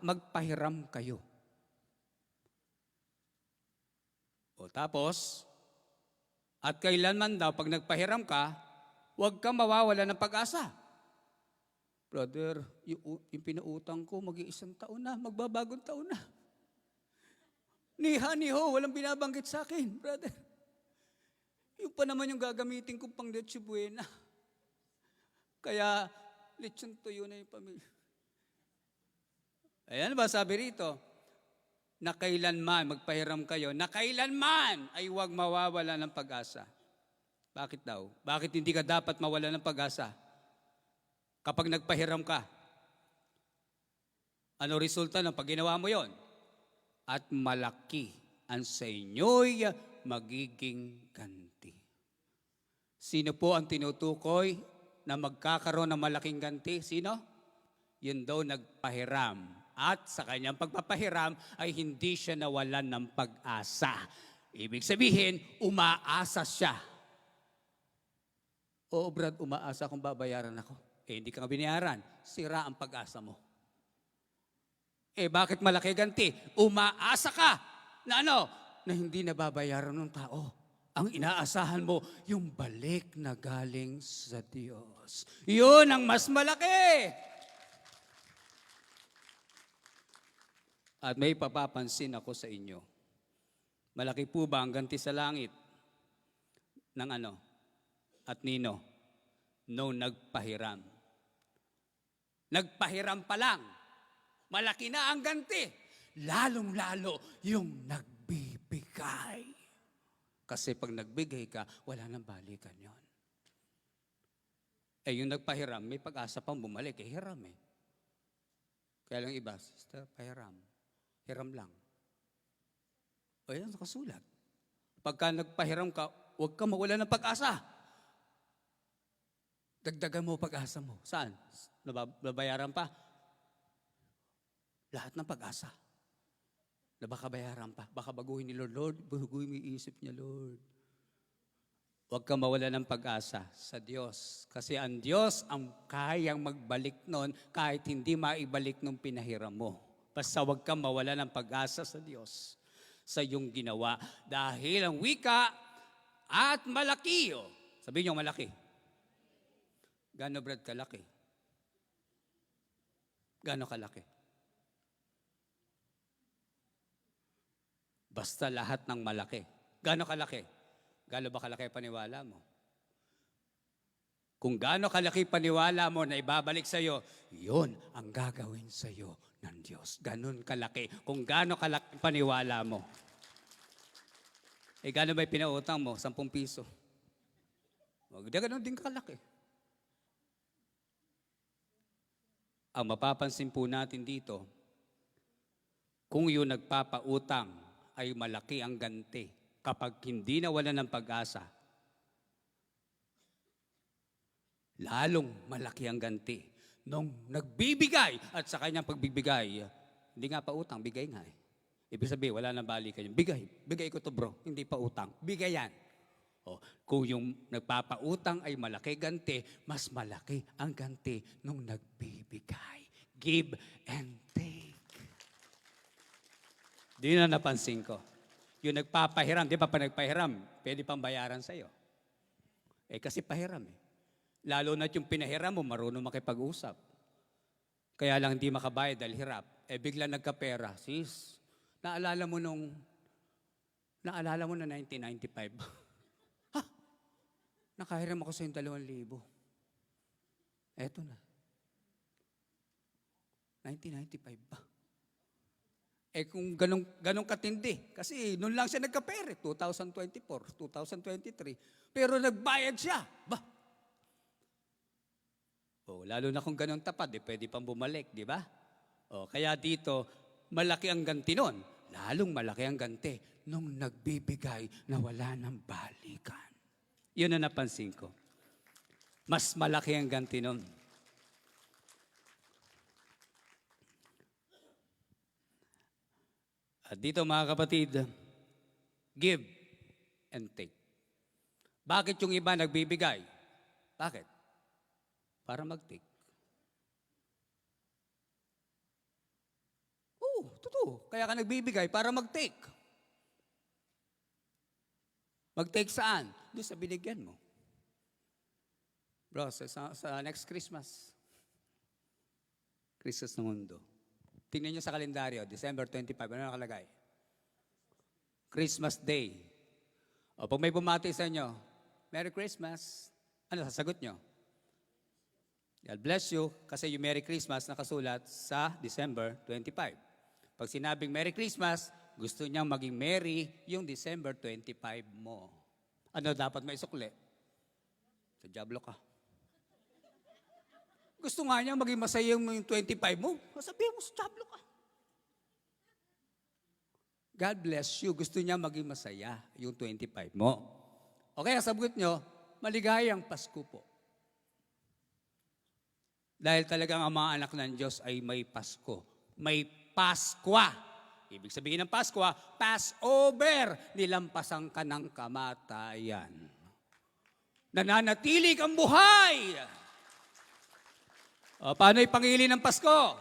magpahiram kayo. O tapos, at kailanman daw, pag nagpahiram ka, huwag kang mawawala ng pag-asa. Brother, yung pinuutang ko, mag-iisang taon na, magbabagong taon na. Niho, walang binabanggit sa akin, brother. Yung pa naman yung gagamitin ko pang Leche Buena. Kaya, lechon tuyo na yung pamilya. Ayan ba sabi rito? Na kailanman, magpahiram kayo, na kailanman ay huwag mawawala ng pag-asa. Bakit daw? Bakit hindi ka dapat mawala ng pag-asa? Kapag nagpahiram ka, ano resulta ng pag ginawa mo yon? At malaki ang sa inyo'y magiging ganti. Sino po ang tinutukoy na magkakaroon ng malaking ganti? Sino? Yun daw nagpahiram. At sa kanyang pagpapahiram ay hindi siya nawalan ng pag-asa. Ibig sabihin, umaasa siya. Oo, Brad, umaasa kung babayaran ako. Hindi ka nga binayaran. Sira ang pag-asa mo. Bakit malaki ganti? Umaasa ka na ano? Na hindi nababayaran ng tao. Ang inaasahan mo, yung balik na galing sa Diyos. Yun ang mas malaki. At may papapansin ako sa inyo. Malaki po ba ang ganti sa langit ng ano? At nino? No, nagpahiram. Nagpahiram pa lang. Malaki na ang ganti. Lalong-lalo yung nagbibigay. Kasi pag nagbigay ka, wala nang balikan yon. Yung nagpahiram, may pag-asa pang bumalik. Hiram eh. Kaya lang iba, sister, pahiram. Hiram lang. Yan, nakasulat. Pagka nagpahiram ka, huwag ka mawala ng pag-asa. Dagdagan mo pag-asa mo. Saan? Nababayaran pa? Lahat ng pag-asa. Na baka bayaran pa. Baka baguhin ni Lord. Lord, baguhin mo yung isip niya, Lord. Huwag kang mawala ng pag-asa sa Diyos. Kasi ang Diyos ang kayang magbalik nun kahit hindi maibalik nung pinahiram mo. Basta huwag kang mawala ng pag-asa sa Diyos sa iyong ginawa. Dahil ang wika at malaki. Sabihin niyo malaki. Gano, Brad, kalaki? Gano kalaki? Basta lahat ng malaki. Gano kalaki? Gaano ba kalaki paniwala mo? Kung gaano kalaki paniwala mo na ibabalik sa iyo, yun ang gagawin sa iyo ng Diyos. Ganun kalaki. Kung gaano kalaki paniwala mo. Gaano ba pinautang mo? 10 piso. Huwag ganun din kalaki. Ang mapapansin po natin dito, kung yung nagpapautang ay malaki ang ganti kapag hindi nawala ng pag-asa, lalong malaki ang ganti nung nagbibigay at sa kanyang pagbibigay. Hindi nga pa utang, bigay nga eh. Ibig sabihin, wala nang balikan yun. Bigay ko to bro, hindi pa utang. Bigay yan. Kung yung nagpapautang ay malaki ganti, mas malaki ang ganti nung nagbibigay. Give and take. Di na napansin ko. Yung nagpapahiram, di ba pa nagpahiram, pwede pang bayaran sa'yo. Kasi pahiram eh. Lalo na yung pinahiram mo, marunong makipag-usap. Kaya lang hindi makabayad dahil hirap. Bigla nagkapera. Sis, naalala mo na 1995. Ha? Nakahiram ako sa yung 2,000. Eto na. 1995 ba? Kung ganong katindi. Kasi noon lang siya nagkapera. 2024, 2023. Pero nagbayad siya. Lalo na kung ganong tapat, pwede pang bumalik, di ba? Kaya dito, malaki ang ganti nun. Lalong malaki ang ganti nung nagbibigay na wala ng balikan. Yun ang napansin ko. Mas malaki ang ganti nun. At dito mga kapatid, give and take. Bakit yung iba nagbibigay? Bakit? Para mag-take. Totoo. Kaya ka nagbibigay para mag-take. Mag-take saan? Doon sa binigyan mo. Bro, sa next Christmas. Christmas ng mundo. Tingnan nyo sa kalendaryo, December 25, ano nakalagay? Christmas Day. Pag may bumati sa inyo, Merry Christmas. Ano sasagot nyo? God bless you, kasi yung Merry Christmas nakasulat sa December 25. Pag sinabing Merry Christmas, gusto niyang maging merry yung December 25 mo. Ano dapat maisukli? Sa diablo ka. Gusto nga niya maging masaya yung 25 mo, sabihin mo sa diablo ka. God bless you, gusto niya maging masaya yung 25 mo. Okay, sagot nyo, maligayang Pasko po. Dahil talagang ang mga anak ng Diyos ay may Pasko. May Paskwa. Ibig sabihin ng Paskwa, Passover. Nilampasan ka ng kamatayan. Nananatili kang buhay. Paano ipangili ng Pasko?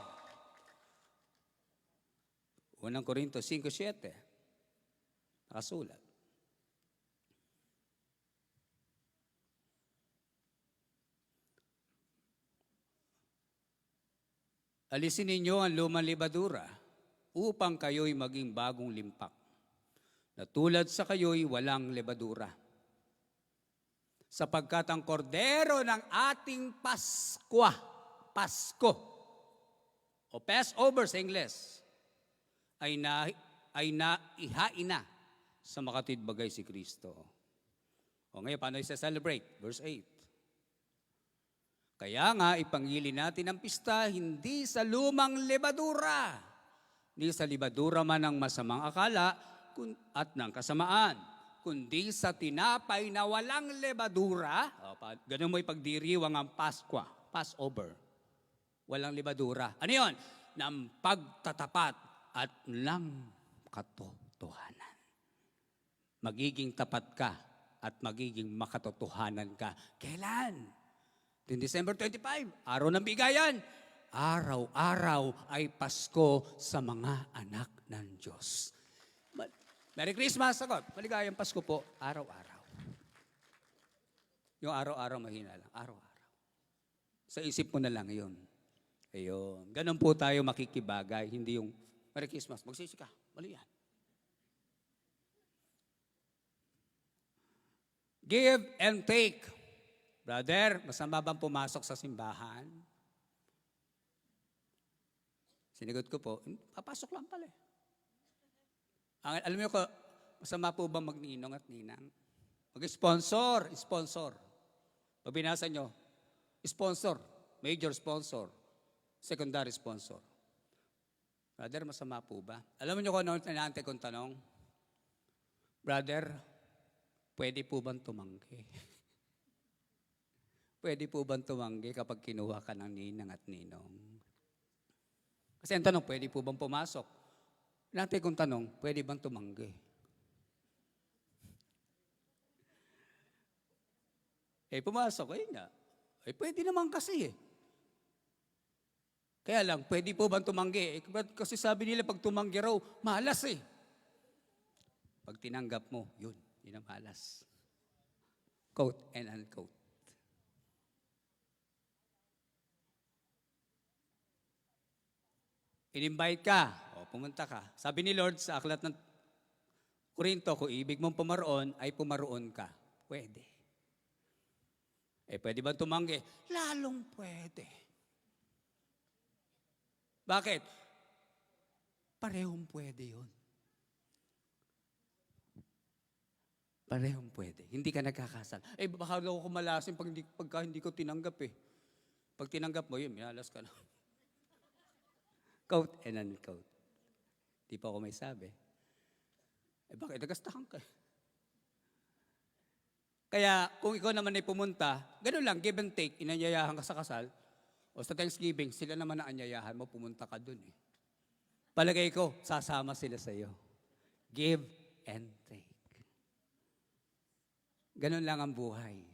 Unang Korinto 5:7. Nakasulat. Alisin ninyo ang lumang libadura upang kayo'y maging bagong limpak, na tulad sa kayo'y walang libadura. Sapagkat ang kordero ng ating Pasko, o Passover sa Ingles, ay naihain na sa makatwid si Kristo. Ngayon, paano i-celebrate? Verse 8. Kaya nga, ipangili natin ang pista hindi sa lumang lebadura, hindi sa libadura man ng masamang akala at ng kasamaan, kundi sa tinapay na walang lebadura. Ganun mo ipagdiriwang ang Paskwa, Passover. Walang lebadura. Ano yun? Ng pagtatapat at ng katotohanan. Magiging tapat ka at magiging makatotohanan ka. Kailan? December 25, araw ng bigayan. Araw-araw ay Pasko sa mga anak ng Diyos. Merry Christmas, sagot. Maligayang Pasko po, araw-araw. Yung araw-araw mahina lang, araw-araw. Sa isip mo na lang yun. Ayun. Ganun po tayo makikibagay, hindi yung Merry Christmas, magsisi ka, mali yan. Give and take. Brother, masama bang pumasok sa simbahan? Sinagot ko po, papasok lang pala eh. Alam niyo ko, masama po ba magninong at ninang? Mag-sponsor, sponsor. Pag binasa nyo, sponsor, major sponsor, secondary sponsor. Brother, masama po ba? Alam niyo kung ano inaantay kong tanong? Brother, pwede po bang tumanggi? Pwede po bang tumanggi kapag kinuha ka ng ninang at ninong? Kasi ang tanong, pwede po bang pumasok? Inaantay kong tanong, pwede bang tumanggi? Pumasok, nga. Pwede naman kasi eh. Kaya lang, pwede po bang tumanggi? Kasi sabi nila, pag tumanggi raw, malas eh. Pag tinanggap mo, yun ang malas. Quote and unquote. In-invite ka, pumunta ka. Sabi ni Lord sa aklat ng Korinto, kung ibig mong pumaroon, ay pumaroon ka. Pwede. Pwede ba tumanggi? Lalong pwede. Bakit? Parehong pwede yun. Parehong pwede. Hindi ka nagkakasal. Baka daw ako malasin pagka hindi ko tinanggap eh. Pag tinanggap mo, yun, minalas ka na. Quote and unquote. Di pa ako may sabi. Bakit? Nagastahan ka. Kaya kung ikaw naman ay pumunta, ganun lang, give and take, inanyayahan ka sa kasal, o sa Thanksgiving, sila naman ang anyayahan mo, pumunta ka dun eh. Palagay ko, sasama sila sa iyo. Give and take. Ganun lang ang buhay.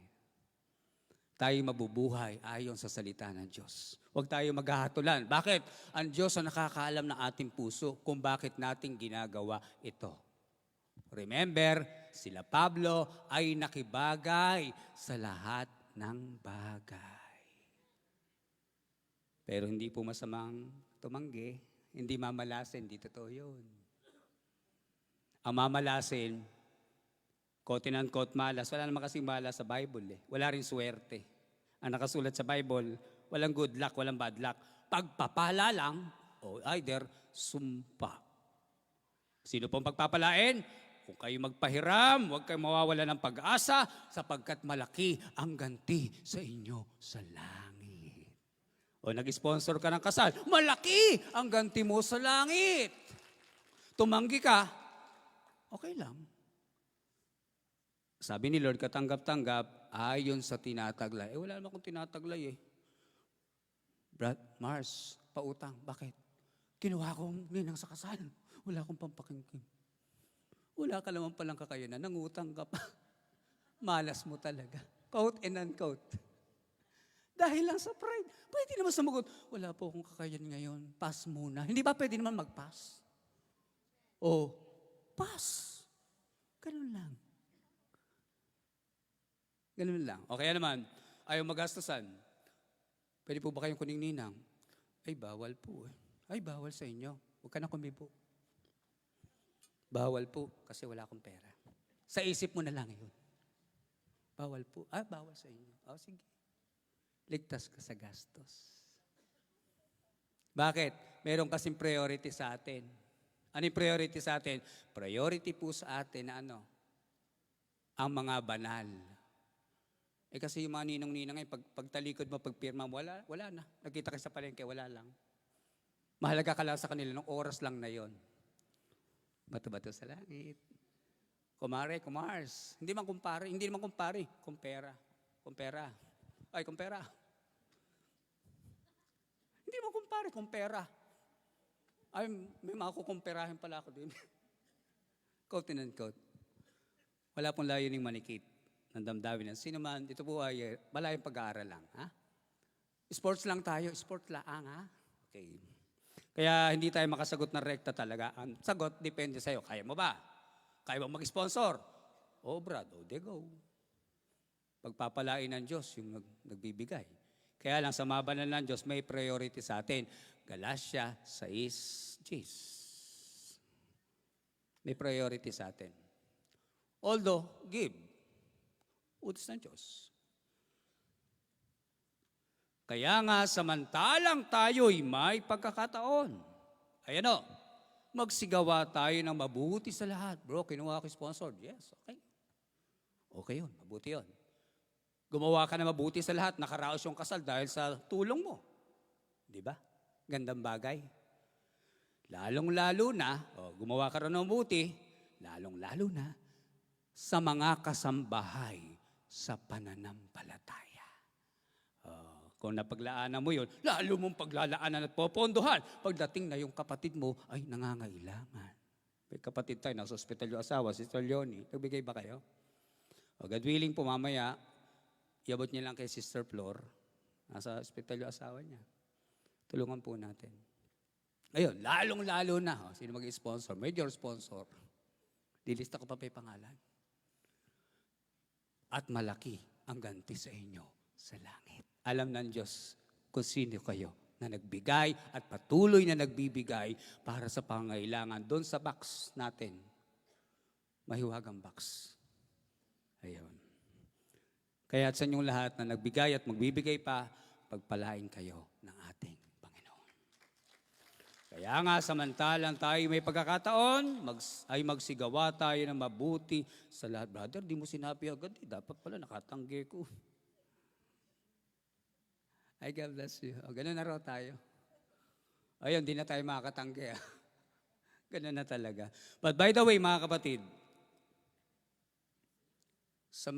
Tayo mabubuhay ayon sa salita ng Diyos. Huwag tayo maghahatulan. Bakit? Ang Diyos ang nakakaalam ng ating puso kung bakit natin ginagawa ito. Remember, sila Pablo ay nakibagay sa lahat ng bagay. Pero hindi po masamang tumanggi. Hindi mamalasin, hindi totoo yun. Ang mamalasin, quote and unquote malas. Wala naman kasing malas sa Bible eh. Wala rin swerte. Ang nakasulat sa Bible, walang good luck, walang bad luck. Pagpapala lang, o either sumpa. Sino pong pagpapalain? Kung kayo magpahiram, huwag kayong mawawala ng pag-asa sapagkat malaki ang ganti sa inyo sa langit. O nag-sponsor ka ng kasal, malaki ang ganti mo sa langit. Tumanggi ka, okay lang. Sabi ni Lord, katanggap-tanggap, ayon sa tinataglay. Wala naman akong tinataglay eh. Brad, Mars, pautang. Bakit? Kinuha kong ninang sa kasal. Wala akong pampakingking. Wala ka naman palang kakayanan. Nangutang ka pa. Malas mo talaga. Quote and unquote. Dahil lang sa pride. Pwede naman sumagot, wala po akong kakayanan ngayon. Pass muna. Hindi ba pwede naman mag-pass? O, pass. Ganun lang. Ganun lang. O kaya naman, ayaw magastusan. Pwede po ba kayong kuning ninang? Bawal po eh. Bawal sa inyo. Huwag ka na kumibo. Bawal po kasi wala akong pera. Sa isip mo na lang yun. Bawal po. Bawal sa inyo. Sige. Ligtas ka sa gastos. Bakit? Meron kasing priority sa atin. Ano yung priority sa atin? Priority po sa atin na ano? Ang mga banal. Kasi yung mga ninong-ninang ngayon, pagtalikod mo, pagpirma mo, wala na. Nakita kayo sa palengke, wala lang. Mahalaga ka lang sa kanila, nung oras lang na yon. Bato-bato sa langit. Kumare, kumars. Hindi naman kumpare. Kumpera. Kumpera. Hindi naman kumpera. May mga kukumperahin pala ako din. Quote and unquote. Wala pong layuning manikit ng damdamin ng sino man. Ito po ay malayang pag-aaral lang. Ha? Sports lang tayo. Sport lang, ha? Okay. Kaya hindi tayo makasagot na rekta talaga. Ang sagot, depende sa'yo. Kaya mo ba? Kaya mo mag-sponsor? Brad, de go. Pagpapalain ng Diyos yung nagbibigay. Kaya lang sa mabanal ng Diyos, may priority sa atin. Galatia 6:10. May priority sa atin. Although, give. utos ng Diyos. Kaya nga, samantalang tayo'y may pagkakataon, ayan o, magsigawa tayo ng mabuti sa lahat. Bro, kinuha ko sponsor. Yes, okay. Okay yun, mabuti yun. Gumawa ka na mabuti sa lahat, nakaraos yung kasal dahil sa tulong mo. Di ba? Gandang bagay. Lalong-lalo na, gumawa ka rin ng mabuti, lalong-lalo na sa mga kasambahay sa pananampalataya. Kung napaglaanan mo yun, lalo mong paglalaanan at popondohan. Pagdating na yung kapatid mo ay nangangailangan. May kapatid tayo, nasa ospital yung asawa, Sister Leonie. Nagbigay ba kayo? God willing po mamaya, iabot niya lang kay Sister Flor. Nasa ospital yung asawa niya. Tulungan po natin. Ayun, lalong-lalo na. Sino mag-sponsor? Major sponsor. Lilista ko pa yung pangalan. At malaki ang ganti sa inyo sa langit. Alam ng Diyos kung sino kayo na nagbigay at patuloy na nagbibigay para sa pangailangan doon sa box natin. Mahiwagang box. Ayun. Kaya sa inyong lahat na nagbigay at magbibigay pa, pagpalain kayo ng ating Panginoon. Kaya nga, samantalang tayo may pagkakataon, ay magsigawa tayo ng mabuti sa lahat. Brother, di mo sinabi agad. Dapat pala nakatanggi ko. Ay, God bless you. Ganun na raw tayo. Ayun, di na tayo makakatanggi. Ganun na talaga. But by the way, mga kapatid, sa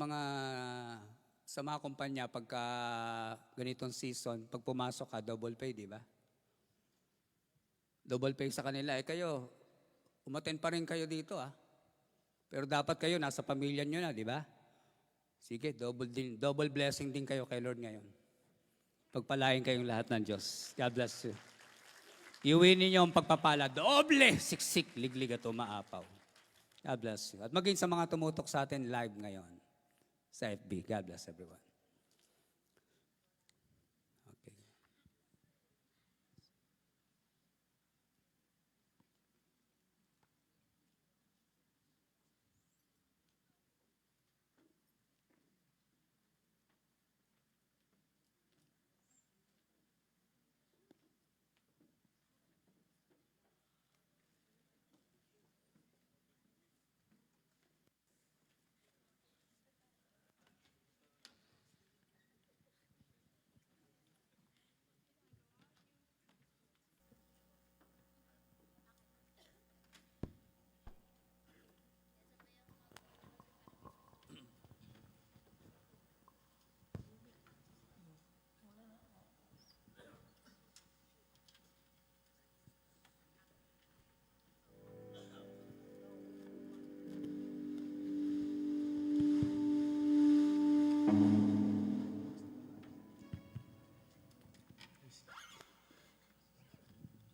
mga kumpanya, pagka ganitong season, pag pumasok ka, double pay, di ba? Double pay sa kanila. Kayo, umattend pa rin kayo dito, Pero dapat kayo, nasa pamilya nyo na, di ba? Sige, double blessing din kayo kay Lord ngayon. Pagpalain kayong lahat ng Diyos. God bless you. Iuwi ninyo ang pagpapala. Doble, siksik, liglig at umaapaw. God bless you. At maging sa mga tumutok sa atin live ngayon sa FB. God bless everyone. Okay.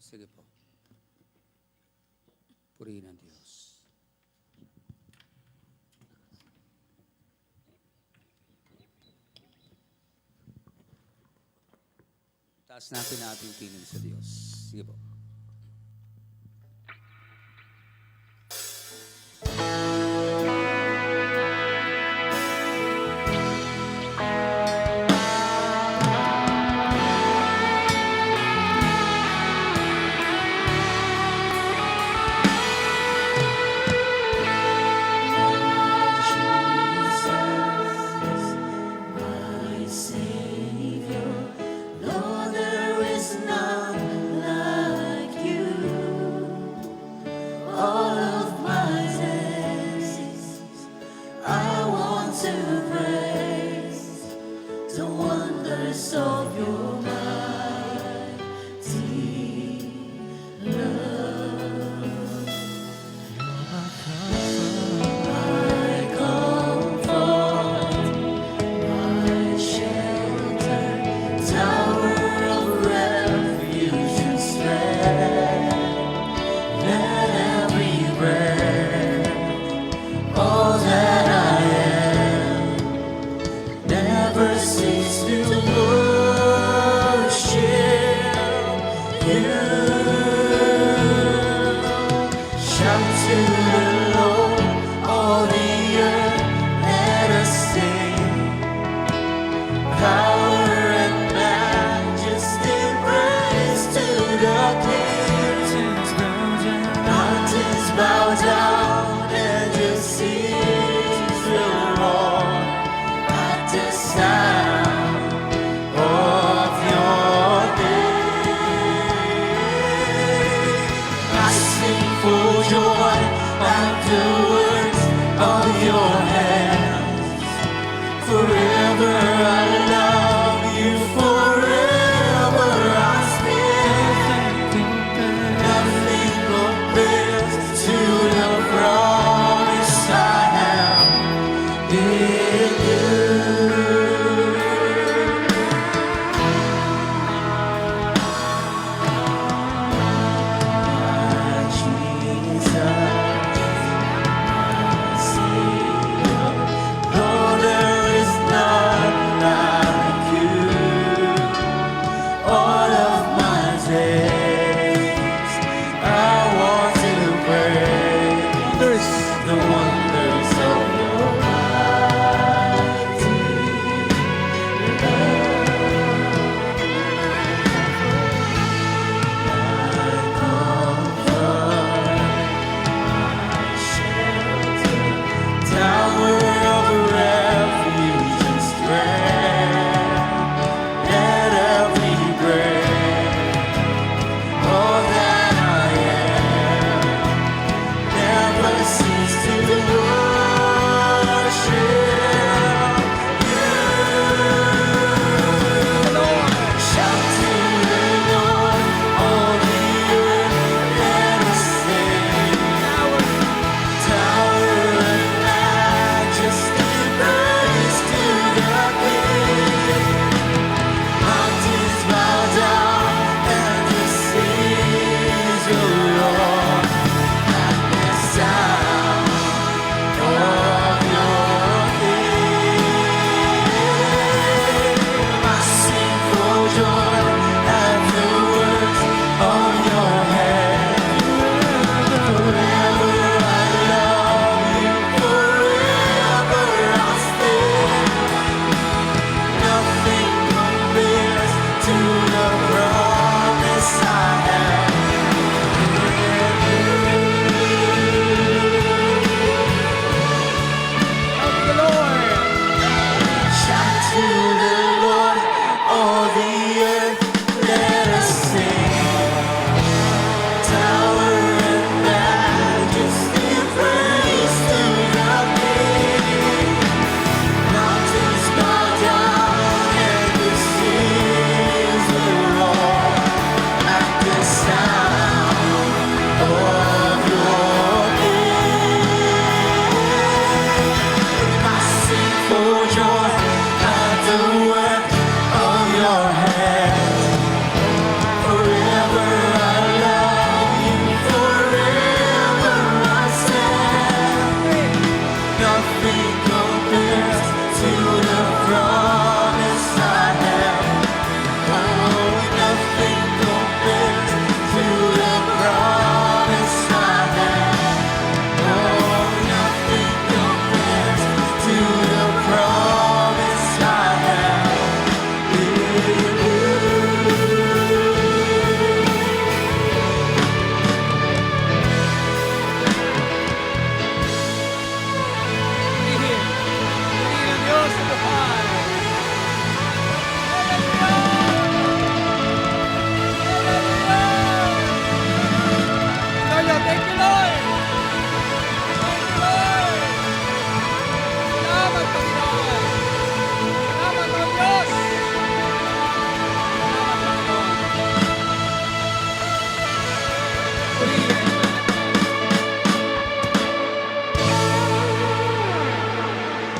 Sige po. Purihin ang Diyos. Taas natin ang ating tingin sa Diyos. Sige po. Lord, there is none like you. All of my days, I want to praise the wonders of your mighty love. My comfort, my shelter, tower of refuge and strength. Let every breath, all that I am, never cease to worship you. Shout to the Lord, all the earth, let us sing. the sound of your name. I sing for joy at the works of your hands. Forever I love you, forever I stand. Nothing compares to the promise I have in you. My Jesus, my Savior, Lord, there is none like you. All of my days, I want to praise the wonders of your mighty tower of refuge and strength. Let every breath, all that I am, never cease to worship you. Shout to the Lord, all the earth, let us sing. Tower of majesty, praise to the King. Mountains bow down and the seas will roar at the sound of your name. I sing for joy at the works of your hand. Forever I love you, forever I'll stand. Nothing compares to the promise I have Shout to the Lord, all the earth, let us sing. Tower and majesty, praise to the King. Mountains bow down and the seas will roar at the sound of your name. I sing for joy at the work of your hands. Forever I love you, forever I stand. Nothing compares to the promise I have. Oh, nothing compares to the promise I have. Oh, nothing compares to the promise I have in you.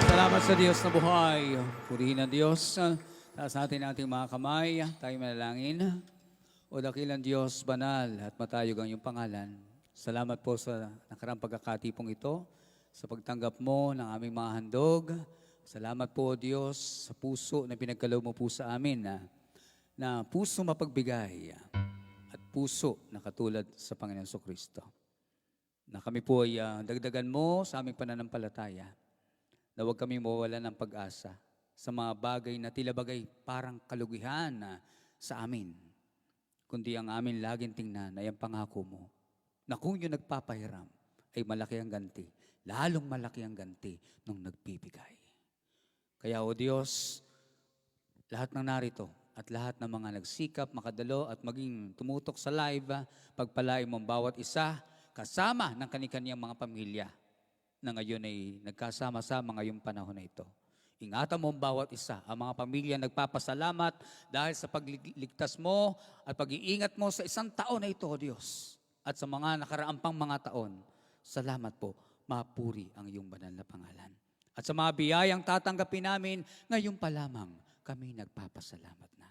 Salamat sa Diyos na buhay. Purihin ang Diyos. Taas natin ang ating mga kamay. Tayo manalangin. O dakilang Diyos, banal at matayog ang iyong pangalan. Salamat po sa nakarang pagkakatipong ito, sa pagtanggap mo ng aming mga handog. Salamat po, Diyos, sa puso na pinagkaloob mo po sa amin na puso mapagbigay at puso na katulad sa Panginoon Kristo. Na kami po ay dagdagan mo sa aming pananampalataya. Na huwag kami mawala ng pag-asa sa mga bagay na tila bagay parang kalugihan sa amin. Kundi ang amin laging tingnan ay ang pangako mo na kung yung nagpapahiram ay malaki ang ganti, lalong malaki ang ganti nung nagbibigay. Kaya, O Diyos, lahat ng narito at lahat ng mga nagsikap, makadalo at maging tumutok sa live, pagpalain mong bawat isa kasama ng kanilang mga pamilya na ngayon ay nagkasama-sama ngayong panahon na ito. Ingatan mo ang bawat isa, ang mga pamilya nagpapasalamat dahil sa pagliligtas mo at pag-iingat mo sa isang taon na ito, O Diyos. At sa mga nakaraang pang mga taon, salamat po, mapuri ang iyong banal na pangalan. At sa mga biyayang tatanggapin namin, ngayon pa lamang kami nagpapasalamat na.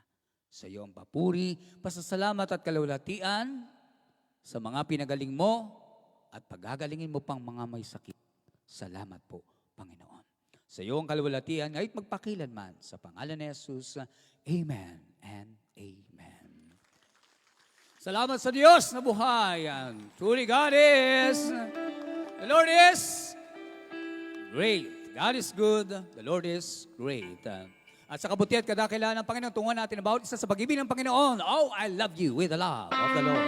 Sa iyo ang papuri, pasasalamat at kalulatian sa mga pinagaling mo at pagagalingin mo pang mga may sakit. Salamat po, Panginoon. Sa iyo ang kalulatian, ngayit magpakilanman. Sa pangalan ni Jesus, Amen and Amen. Salamat sa Diyos na buhay. Truly God is, the Lord is great. God is good, the Lord is great. At sa kabutihan at kadakilaan ng Panginoon, tunguhan natin ang bawat isa sa pag-ibig ng Panginoon. Oh, I love you with the love of the Lord.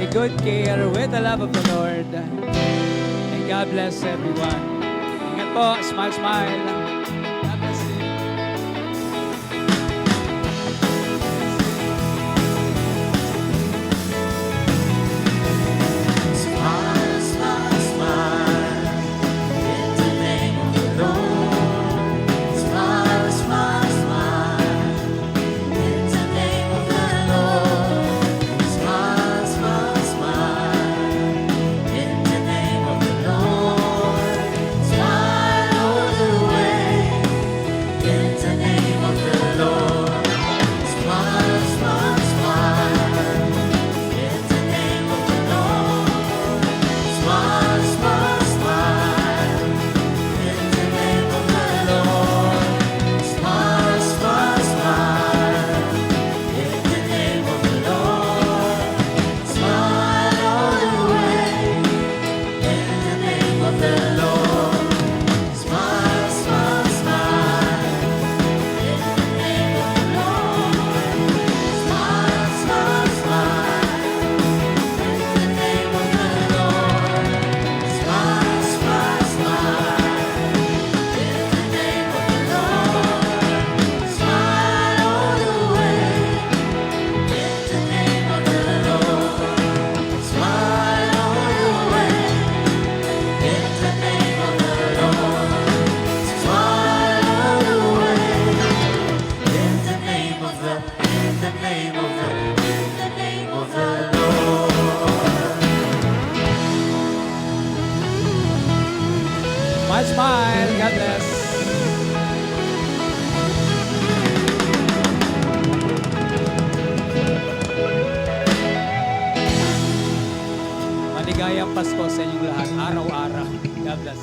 Good care with the love of the Lord. And God bless everyone. Ingat po, smile, smile. God bless you. Smile, smile, smile, in the name of the Lord. Smile, smile, smile, in the name of the Lord. Smile, smile, smile, in the name of the Lord. Smile all the way, in the name of the Lord. Smile, smile, smile, in the name of the Lord. Smile, smile, smile, in the name of the Lord. Smile, smile, smile, in the name of the Lord. Smile all the way, in the name of the Lord. Smile, smile, smile, in the name of the Lord. Smile, smile, smile, in the name of the Lord. Smile, smile, smile, in the name of the Lord. Smile all the way, in the name of the Lord. Smile all the way, in the name of the Lord. Smile all the way, in the name of the Lord. Smile. God bless. Maligayang Pasko sa inyong lahat, araw-araw. God bless.